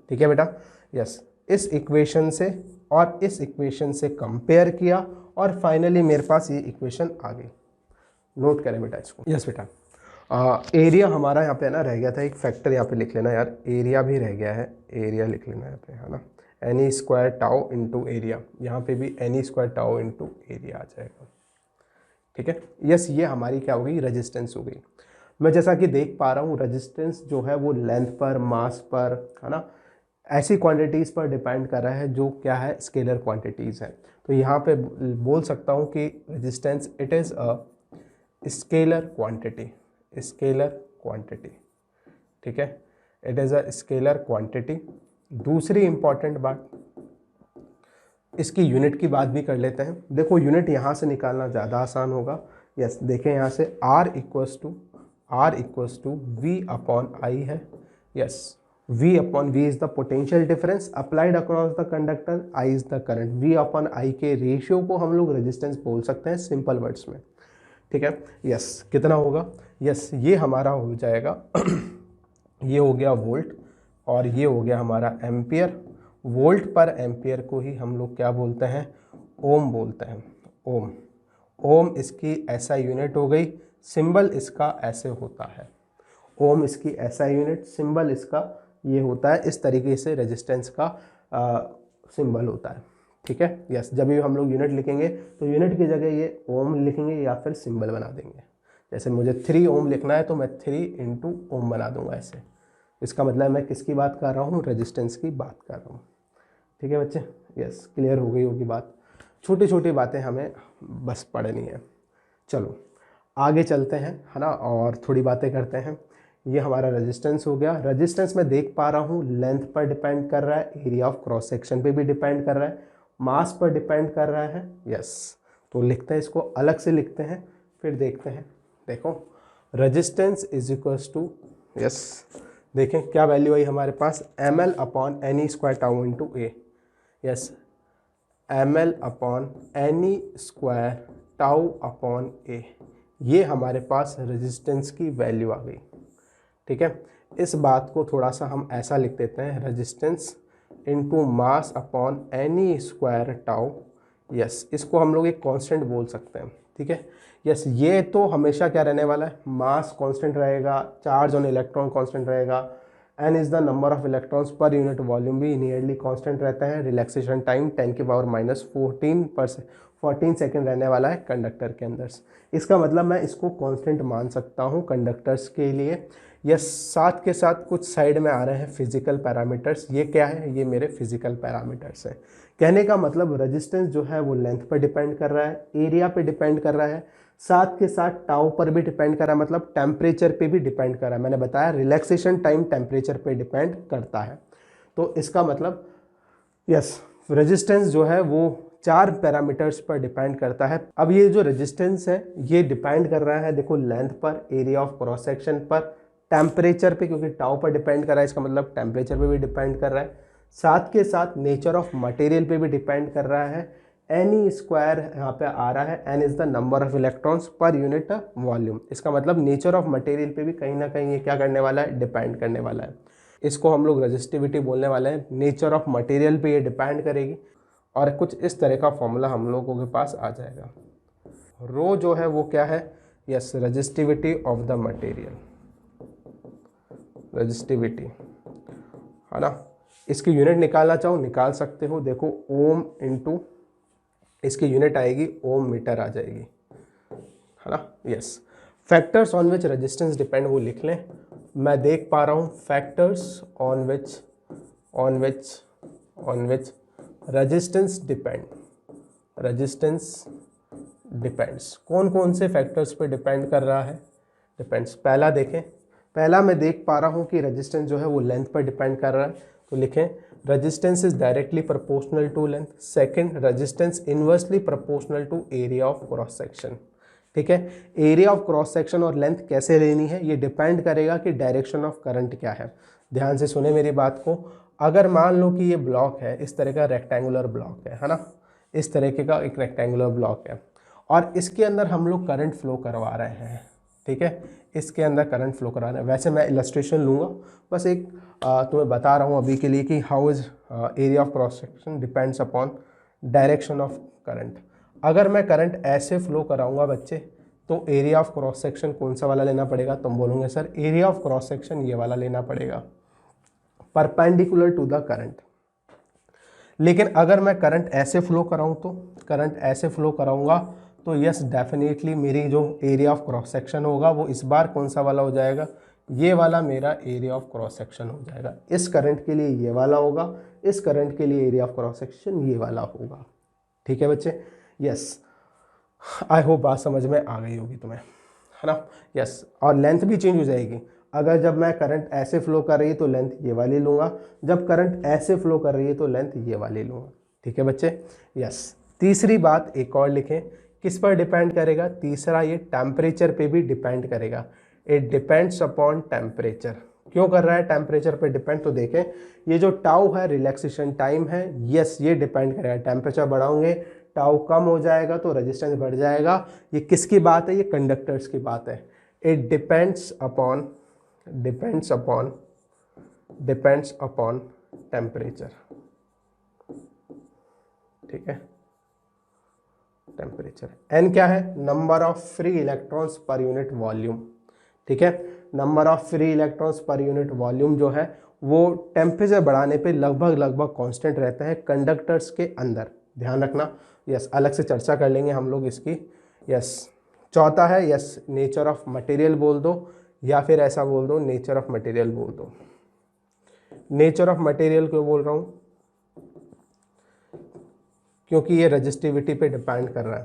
ठीक है बेटा, यस। इस इक्वेशन से और इस इक्वेशन से कंपेयर किया और फाइनली मेरे पास ये इक्वेशन आ गई। नोट करें बेटा इसको, यस बेटा। एरिया हमारा यहाँ पे ना रह गया था, एक फैक्टर यहाँ पे लिख लेना यार, एरिया भी रह गया है, एरिया लिख लेना यहाँ पे, है ना, ne² टाउ इंटू एरिया, यहाँ पे भी ne² टाउ इंटू एरिया आ जाएगा, ठीक है, यस। ये हमारी क्या हो गई, रेजिस्टेंस हो गई। मैं जैसा कि देख पा रहा हूँ रेजिस्टेंस जो है वो लेंथ पर, मास पर, है ना, ऐसी क्वांटिटीज़ पर डिपेंड कर रहा है जो क्या है, स्केलर क्वांटिटीज़ है। तो यहाँ पे बोल सकता हूँ कि resistance it is a scalar quantity, scalar quantity, ठीक है, it is a scalar quantity. दूसरी इंपॉर्टेंट बात, इसकी यूनिट की बात भी कर लेते हैं। देखो यूनिट यहाँ से निकालना ज़्यादा आसान होगा, यस, देखें यहाँ से R equals to V upon I है, yes, V upon V is the potential difference applied across the conductor, I is the current. V upon I के रेशियो को हम लोग रेजिस्टेंस बोल सकते हैं सिंपल वर्ड्स में, ठीक है, यस। कितना होगा, यस, ये हमारा हो जाएगा ये हो गया वोल्ट और ये हो गया हमारा एम्पियर। वोल्ट पर एम्पियर को ही हम लोग क्या बोलते हैं, ओम बोलते हैं, ओम। ओम इसकी ऐसा यूनिट हो गई, सिंबल इसका ऐसे होता है, ओम इसकी ऐसा यूनिट, सिंबल इसका ये होता है, इस तरीके से रेजिस्टेंस का सिंबल होता है, ठीक है, यस। जब भी हम लोग यूनिट लिखेंगे तो यूनिट की जगह ये ओम लिखेंगे या फिर सिंबल बना देंगे। जैसे मुझे 3 ओम लिखना है तो मैं 3 इंटू ओम बना दूंगा ऐसे, इसका मतलब मैं किसकी बात कर रहा हूँ, रेजिस्टेंस की बात कर रहा हूँ, ठीक है बच्चे, यस, क्लियर हो गई होगी बात। छोटी छोटी बातें हमें बस पढ़नी है। चलो आगे चलते हैं, है ना, और थोड़ी बातें करते हैं। ये हमारा रेजिस्टेंस हो गया। रेजिस्टेंस मैं देख पा रहा हूँ लेंथ पर डिपेंड कर रहा है, एरिया ऑफ क्रॉस सेक्शन पे भी डिपेंड कर रहा है, मास पर डिपेंड कर रहा है, यस। तो लिखते हैं इसको, अलग से लिखते हैं फिर देखते हैं। देखो resistance is equals to, yes, देखें क्या वैल्यू आई हमारे पास, ml upon ne² tau into A, yes, ml upon ne² tau upon A, ये हमारे पास रेजिस्टेंस की वैल्यू आ गई, ठीक है। इस बात को थोड़ा सा हम ऐसा लिख देते हैं, resistance into mass upon ne² tau, yes, इसको हम लोग एक कांस्टेंट बोल सकते हैं, ठीक है, यस। ये तो हमेशा क्या रहने वाला है, मास कांस्टेंट रहेगा, चार्ज ऑन इलेक्ट्रॉन कांस्टेंट रहेगा, n is the number of electrons पर यूनिट वॉल्यूम भी नियरली कांस्टेंट रहता है। रिलैक्सेशन टाइम 10⁻⁴14 सेकेंड रहने वाला है कंडक्टर के अंदर। इसका मतलब मैं इसको कांस्टेंट मान सकता हूँ कंडक्टर्स के लिए। यस, साथ के साथ कुछ साइड में आ रहे हैं फिजिकल पैरामीटर्स। ये क्या है, ये मेरे फिजिकल पैरामीटर्स हैं। कहने का मतलब रेजिस्टेंस जो है वो लेंथ पर डिपेंड कर रहा है, एरिया पे डिपेंड कर रहा है, साथ के साथ टाउ पर भी डिपेंड कर रहा है, मतलब टेम्परेचर पे भी डिपेंड कर रहा है। मैंने बताया रिलैक्सेशन टाइम टेम्परेचर पे डिपेंड करता है। तो इसका मतलब यस, रेजिस्टेंस जो है वो 4 पैरामीटर्स पर डिपेंड करता है। अब ये जो रेजिस्टेंस है ये डिपेंड कर रहा है, देखो, लेंथ पर, एरिया ऑफ क्रॉस सेक्शन पर, टेम्परेचर पे, क्योंकि टाउ पर डिपेंड कर रहा है, इसका मतलब टेम्परेचर पे भी डिपेंड कर रहा है। साथ के साथ नेचर ऑफ मटेरियल पे भी डिपेंड कर रहा है। एन स्क्वायर यहाँ पे आ रहा है, N is the number of electrons पर यूनिट वॉल्यूम। इसका मतलब नेचर ऑफ मटेरियल पे भी कहीं ना कहीं ये क्या करने वाला है, डिपेंड करने वाला है। इसको हम लोग रेजिस्टिविटी बोलने वाले हैं। नेचर ऑफ मटेरियल पे ये डिपेंड करेगी और कुछ इस तरह का फॉर्मूला हम लोगों के पास आ जाएगा। रो जो है वो क्या है, yes, resistivity of the material, resistivity, है ना। इसकी यूनिट निकालना चाहो निकाल सकते हो। देखो ओम इंटू इसकी यूनिट आएगी ओम मीटर आ जाएगी, है ना। Yes, factors on which resistance depend वो लिख लें। मैं देख पा रहा हूँ factors on which resistance depend, resistance depends. कौन कौन से फैक्टर्स पे डिपेंड कर रहा है, डिपेंड्स। पहला देखें, पहला मैं देख पा रहा हूँ कि रेजिस्टेंस जो है वो लेंथ पर डिपेंड कर रहा है, तो लिखें resistance is directly proportional to length. Second, resistance inversely proportional to area of cross section. ठीक है, एरिया ऑफ क्रॉस सेक्शन और लेंथ कैसे लेनी है ये डिपेंड करेगा कि डायरेक्शन ऑफ करंट क्या है। ध्यान से सुने मेरी बात को। अगर मान लो कि ये ब्लॉक है, इस तरह का रेक्टेंगुलर ब्लॉक है ना, इस तरीके का एक रेक्टेंगुलर ब्लॉक है और इसके अंदर हम लोग करंट फ्लो करवा रहे हैं। ठीक है, इसके अंदर करंट फ्लो करा रहे हैं। वैसे मैं इलस्ट्रेशन लूँगा, बस एक तुम्हें बता रहा हूँ अभी के लिए कि how is area of cross section depends upon direction of current. अगर मैं करंट ऐसे फ्लो कराऊंगा बच्चे, तो एरिया ऑफ क्रॉस सेक्शन कौन सा वाला लेना पड़ेगा, तुम बोलोगे sir area of cross section ये वाला लेना पड़ेगा, परपेंडिकुलर टू द करंट। लेकिन अगर मैं करंट ऐसे फ्लो कराऊं, तो करंट ऐसे फ्लो कराऊंगा तो यस डेफिनेटली मेरी जो एरिया ऑफ क्रॉस सेक्शन होगा वो इस बार कौन सा वाला हो जाएगा, ये वाला मेरा एरिया ऑफ क्रॉस सेक्शन हो जाएगा। इस करंट के लिए ये वाला होगा, इस करंट के लिए एरिया ऑफ क्रॉस सेक्शन ये वाला होगा। ठीक है बच्चे, यस, आई होप बात समझ में आ गई होगी तुम्हें, है ना। यस, और लेंथ भी चेंज हो जाएगी। अगर जब मैं करंट ऐसे फ्लो कर रही है तो लेंथ ये वाली लूँगा, जब करंट ऐसे फ्लो कर रही है तो लेंथ ये वाली लूँगा। ठीक है बच्चे, यस। तीसरी बात एक और लिखें, किस पर डिपेंड करेगा, तीसरा ये टेम्परेचर पे भी डिपेंड करेगा। It depends upon temperature. क्यों कर रहा है टेम्परेचर पे डिपेंड, तो देखें ये जो टाउ है रिलैक्सेशन टाइम है, यस ये डिपेंड करेगा। टेम्परेचर बढ़ाओगे टाउ कम हो जाएगा तो रेजिस्टेंस बढ़ जाएगा। ये किसकी बात है, ये कंडक्टर्स की बात है। It depends upon temperature. ठीक है, टेम्परेचर। एन क्या है, नंबर ऑफ फ्री इलेक्ट्रॉन्स पर यूनिट वॉल्यूम। ठीक है, नंबर ऑफ फ्री इलेक्ट्रॉन्स पर यूनिट वॉल्यूम जो है वो टेम्परेचर बढ़ाने पे लगभग कांस्टेंट रहता है कंडक्टर्स के अंदर। ध्यान रखना, यस, अलग से चर्चा कर लेंगे हम लोग इसकी। यस, चौथा है यस नेचर ऑफ मटेरियल बोल दो या फिर ऐसा बोल दो नेचर ऑफ मटेरियल बोल दो। नेचर ऑफ मटेरियल क्यों बोल रहा हूँ, क्योंकि ये रेजिस्टिविटी पे डिपेंड कर रहा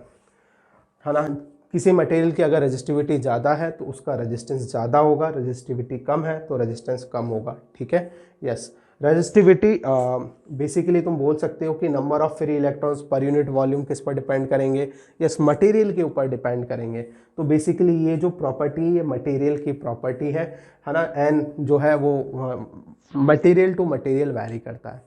है ना। किसी मटेरियल की अगर रेजिस्टिविटी ज़्यादा है तो उसका रेजिस्टेंस ज़्यादा होगा, रेजिस्टिविटी कम है तो रेजिस्टेंस कम होगा। ठीक है, यस। रेजिस्टिविटी बेसिकली तुम बोल सकते हो कि नंबर ऑफ फ्री इलेक्ट्रॉन्स पर यूनिट वॉल्यूम किस पर डिपेंड करेंगे, यस मटेरियल के ऊपर डिपेंड करेंगे। तो बेसिकली ये जो प्रॉपर्टी ये मटेरियल की प्रॉपर्टी है ना। एन जो है वो मटेरियल टू मटेरियल वैरी करता है,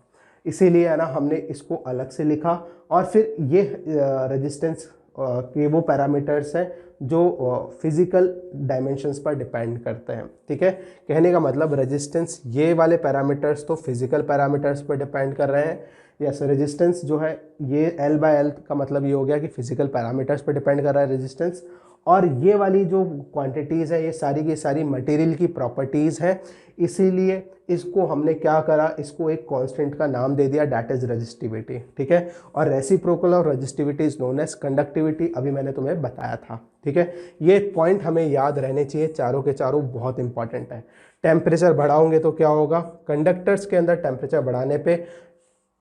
इसीलिए है ना हमने इसको अलग से लिखा। और फिर ये रेजिस्टेंस के वो पैरामीटर्स हैं जो फिजिकल डायमेंशंस पर डिपेंड करते हैं। ठीक है, कहने का मतलब रेजिस्टेंस, ये वाले पैरामीटर्स तो फिजिकल पैरामीटर्स पर डिपेंड कर रहे हैं। यस, रेजिस्टेंस जो है ये L/L का मतलब ये हो गया कि फिजिकल पैरामीटर्स पर डिपेंड कर रहा है रेजिस्टेंस। और ये वाली जो क्वांटिटीज़ है ये सारी की सारी मटेरियल की प्रॉपर्टीज़ हैं, इसीलिए इसको हमने क्या करा, इसको एक कांस्टेंट का नाम दे दिया, दैट इज रेजिस्टिविटी। ठीक है, और रेसिप्रोकल और resistivity is known as conductivity, अभी मैंने तुम्हें बताया था। ठीक है, ये पॉइंट हमें याद रहने चाहिए, चारों के चारों बहुत इंपॉर्टेंट है। टेम्परेचर बढ़ाओगे तो क्या होगा, कंडक्टर्स के अंदर टेम्परेचर बढ़ाने पे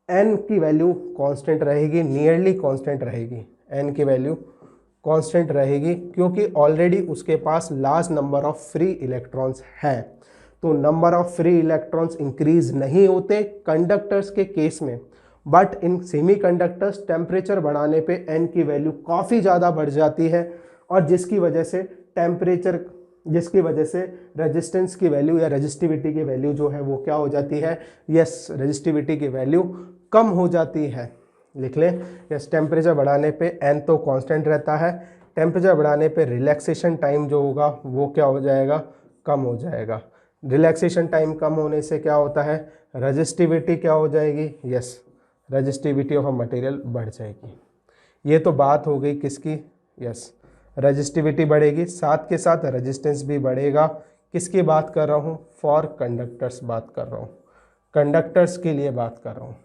एन की वैल्यू कांस्टेंट रहेगी, नियरली कांस्टेंट रहेगी, एन की वैल्यू कांस्टेंट रहेगी, क्योंकि ऑलरेडी उसके पास large number of free electrons है। तो number of free electrons increase नहीं होते कंडक्टर्स के केस में, but in semiconductors temperature बढ़ाने पे एन की वैल्यू काफ़ी ज़्यादा बढ़ जाती है, और जिसकी वजह से टेम्परेचर जिसकी वजह से रेजिस्टेंस की वैल्यू या रेजिस्टिविटी की वैल्यू जो है वो क्या हो जाती है, यस रेजिस्टिविटी की वैल्यू कम हो जाती है। लिख लें, यस टेम्परेचर बढ़ाने पे n तो कांस्टेंट रहता है, टेम्परेचर बढ़ाने पे रिलैक्सेशन टाइम जो होगा वो क्या हो जाएगा, कम हो जाएगा। रिलैक्सेशन टाइम कम होने से क्या होता है, रेजिस्टिविटी क्या हो जाएगी, yes resistivity of a material बढ़ जाएगी। ये तो बात हो गई किसकी, यस रेजिस्टिविटी बढ़ेगी, साथ के साथ रेजिस्टेंस भी बढ़ेगा। किसकी बात कर रहा हूँ, फॉर कंडक्टर्स बात कर रहा हूँ, कंडक्टर्स के लिए बात कर रहा हूँ,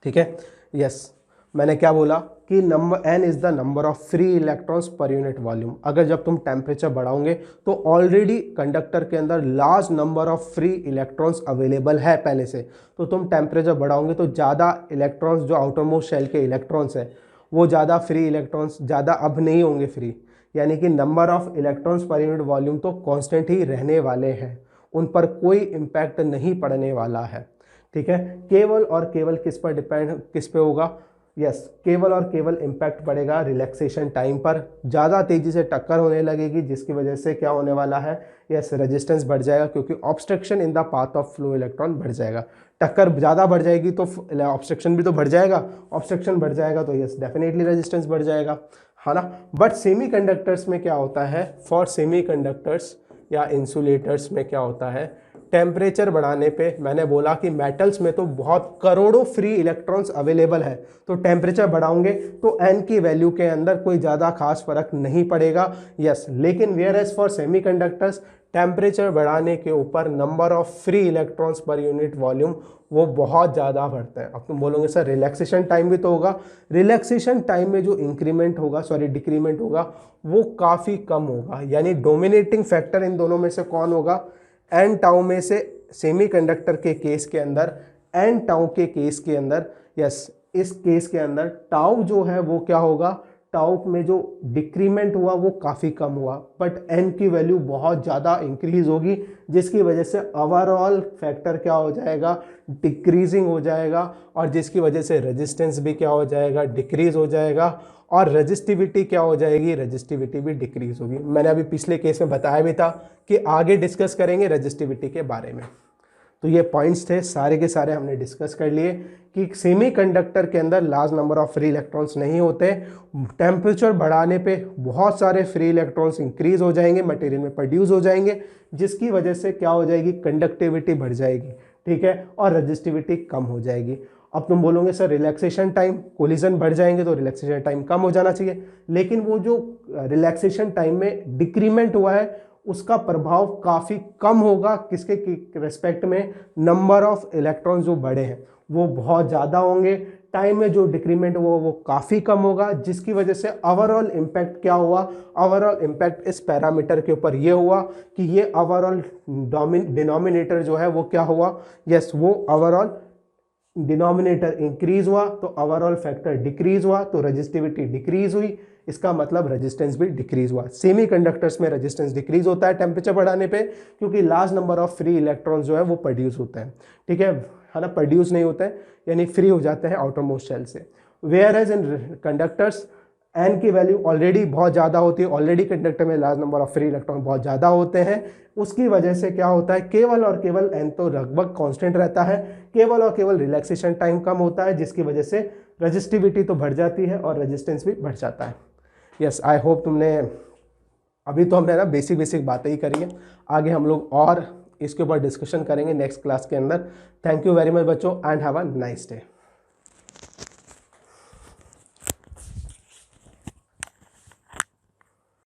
ठीक है। यस मैंने क्या बोला कि number n is the number of free electrons पर यूनिट वॉल्यूम। अगर जब तुम टेम्परेचर बढ़ाओगे तो ऑलरेडी कंडक्टर के अंदर large number of free electrons available है पहले से, तो तुम टेम्परेचर बढ़ाओगे तो ज़्यादा इलेक्ट्रॉन्स जो आउटर मोस्ट शेल के इलेक्ट्रॉन्स है वो ज़्यादा फ्री इलेक्ट्रॉन्स ज़्यादा अब नहीं होंगे फ्री, यानी कि नंबर ऑफ इलेक्ट्रॉन्स पर यूनिट वॉल्यूम तो कांस्टेंट ही रहने वाले हैं, उन पर कोई इम्पैक्ट नहीं पड़ने वाला है, ठीक है। केवल और केवल किस पर डिपेंड, किस पे होगा, यस केवल और केवल इम्पैक्ट पड़ेगा रिलैक्सेशन टाइम पर। ज़्यादा तेज़ी से टक्कर होने लगेगी जिसकी वजह से क्या होने वाला है, यस रेजिस्टेंस बढ़ जाएगा, क्योंकि obstruction in the path of flow electron बढ़ जाएगा। टक्कर ज़्यादा बढ़ जाएगी तो ऑब्स्ट्रक्शन भी तो बढ़ जाएगा, ऑब्स्ट्रक्शन बढ़ जाएगा तो यस डेफिनेटली रेजिस्टेंस बढ़ जाएगा, है ना। बट सेमी कंडक्टर्स में क्या होता है, फॉर सेमी कंडक्टर्स या इंसुलेटर्स में क्या होता है, टेम्परेचर बढ़ाने पे मैंने बोला कि मेटल्स में तो बहुत करोड़ों फ्री इलेक्ट्रॉन्स अवेलेबल है, तो टेम्परेचर बढ़ाओगे तो n की वैल्यू के अंदर कोई ज़्यादा खास फर्क नहीं पड़ेगा, यस। लेकिन whereas for semiconductors temperature बढ़ाने के ऊपर नंबर ऑफ फ्री इलेक्ट्रॉन्स पर यूनिट वॉल्यूम वो बहुत ज़्यादा बढ़ते हैं। अब तुम बोलोगे सर रिलैक्सेशन टाइम भी तो होगा, रिलैक्सेशन टाइम में जो इंक्रीमेंट होगा डिक्रीमेंट होगा वो काफ़ी कम होगा, यानी डोमिनेटिंग फैक्टर इन दोनों में से कौन होगा, एन टाउ में से सेमीकंडक्टर के केस के अंदर, एन टाउ के केस के अंदर, यस इस केस के अंदर टाउ जो है वो क्या होगा, टाउ में जो डिक्रीमेंट हुआ वो काफ़ी कम हुआ, बट एन की वैल्यू बहुत ज़्यादा इंक्रीज होगी जिसकी वजह से ओवरऑल फैक्टर क्या हो जाएगा, डिक्रीजिंग हो जाएगा, और जिसकी वजह से रेजिस्टेंस भी क्या हो जाएगा, डिक्रीज हो जाएगा, और रजिस्टिविटी क्या हो जाएगी, रजिस्टिविटी भी डिक्रीज होगी। मैंने अभी पिछले केस में बताया भी था कि आगे डिस्कस करेंगे रजिस्टिविटी के बारे में। तो ये पॉइंट्स थे, सारे के सारे हमने डिस्कस कर लिए कि सेमीकंडक्टर के अंदर large number of free electrons नहीं होते, टेम्परेचर बढ़ाने पे बहुत सारे फ्री इलेक्ट्रॉन्स इंक्रीज हो जाएंगे, मटेरियल में प्रोड्यूस हो जाएंगे, जिसकी वजह से क्या हो जाएगी, कंडक्टिविटी बढ़ जाएगी, ठीक है, और रजिस्टिविटी कम हो जाएगी। अब तुम बोलोगे सर रिलैक्सेशन टाइम, कोलिजन बढ़ जाएंगे तो रिलैक्सेशन टाइम कम हो जाना चाहिए, लेकिन वो जो रिलैक्सेशन टाइम में डिक्रीमेंट हुआ है उसका प्रभाव काफ़ी कम होगा, किसके रेस्पेक्ट में, नंबर ऑफ इलेक्ट्रॉन्स जो बढ़े हैं वो बहुत ज़्यादा होंगे, टाइम में जो डिक्रीमेंट हुआ वो काफ़ी कम होगा, जिसकी वजह से ओवरऑल इम्पैक्ट क्या हुआ, ओवरऑल इम्पैक्ट इस पैरामीटर के ऊपर ये हुआ कि ये ओवरऑल डिनोमिनेटर जो है वो क्या हुआ, यस वो ओवरऑल डिनोमिनेटर इंक्रीज हुआ तो ओवरऑल फैक्टर डिक्रीज हुआ, तो रेजिस्टिविटी डिक्रीज हुई, इसका मतलब रेजिस्टेंस भी डिक्रीज हुआ। सेमी कंडक्टर्स में रेजिस्टेंस डिक्रीज होता है टेम्परेचर बढ़ाने पे, क्योंकि large number of free electrons जो है वो प्रोड्यूस होते हैं, ठीक है ना, प्रोड्यूस नहीं होते हैं यानी फ्री हो जाते हैं आउटर मोस्ट शेल से। Whereas in conductors N की वैल्यू ऑलरेडी बहुत ज़्यादा होती है, ऑलरेडी कंडक्टर में large number of free electron बहुत ज़्यादा होते हैं, उसकी वजह से क्या होता है, केवल और केवल एन तो लगभग कांस्टेंट रहता है, केवल और केवल रिलैक्सेशन टाइम कम होता है, जिसकी वजह से रजिस्टिविटी तो बढ़ जाती है और रेजिस्टेंस भी बढ़ जाता है। यस आई होप तुमने, अभी तो हमने ना बेसिक बातें ही करी है, आगे हम लोग और इसके ऊपर डिस्कशन करेंगे नेक्स्ट क्लास के अंदर। थैंक यू वेरी मच बच्चों and have a nice day.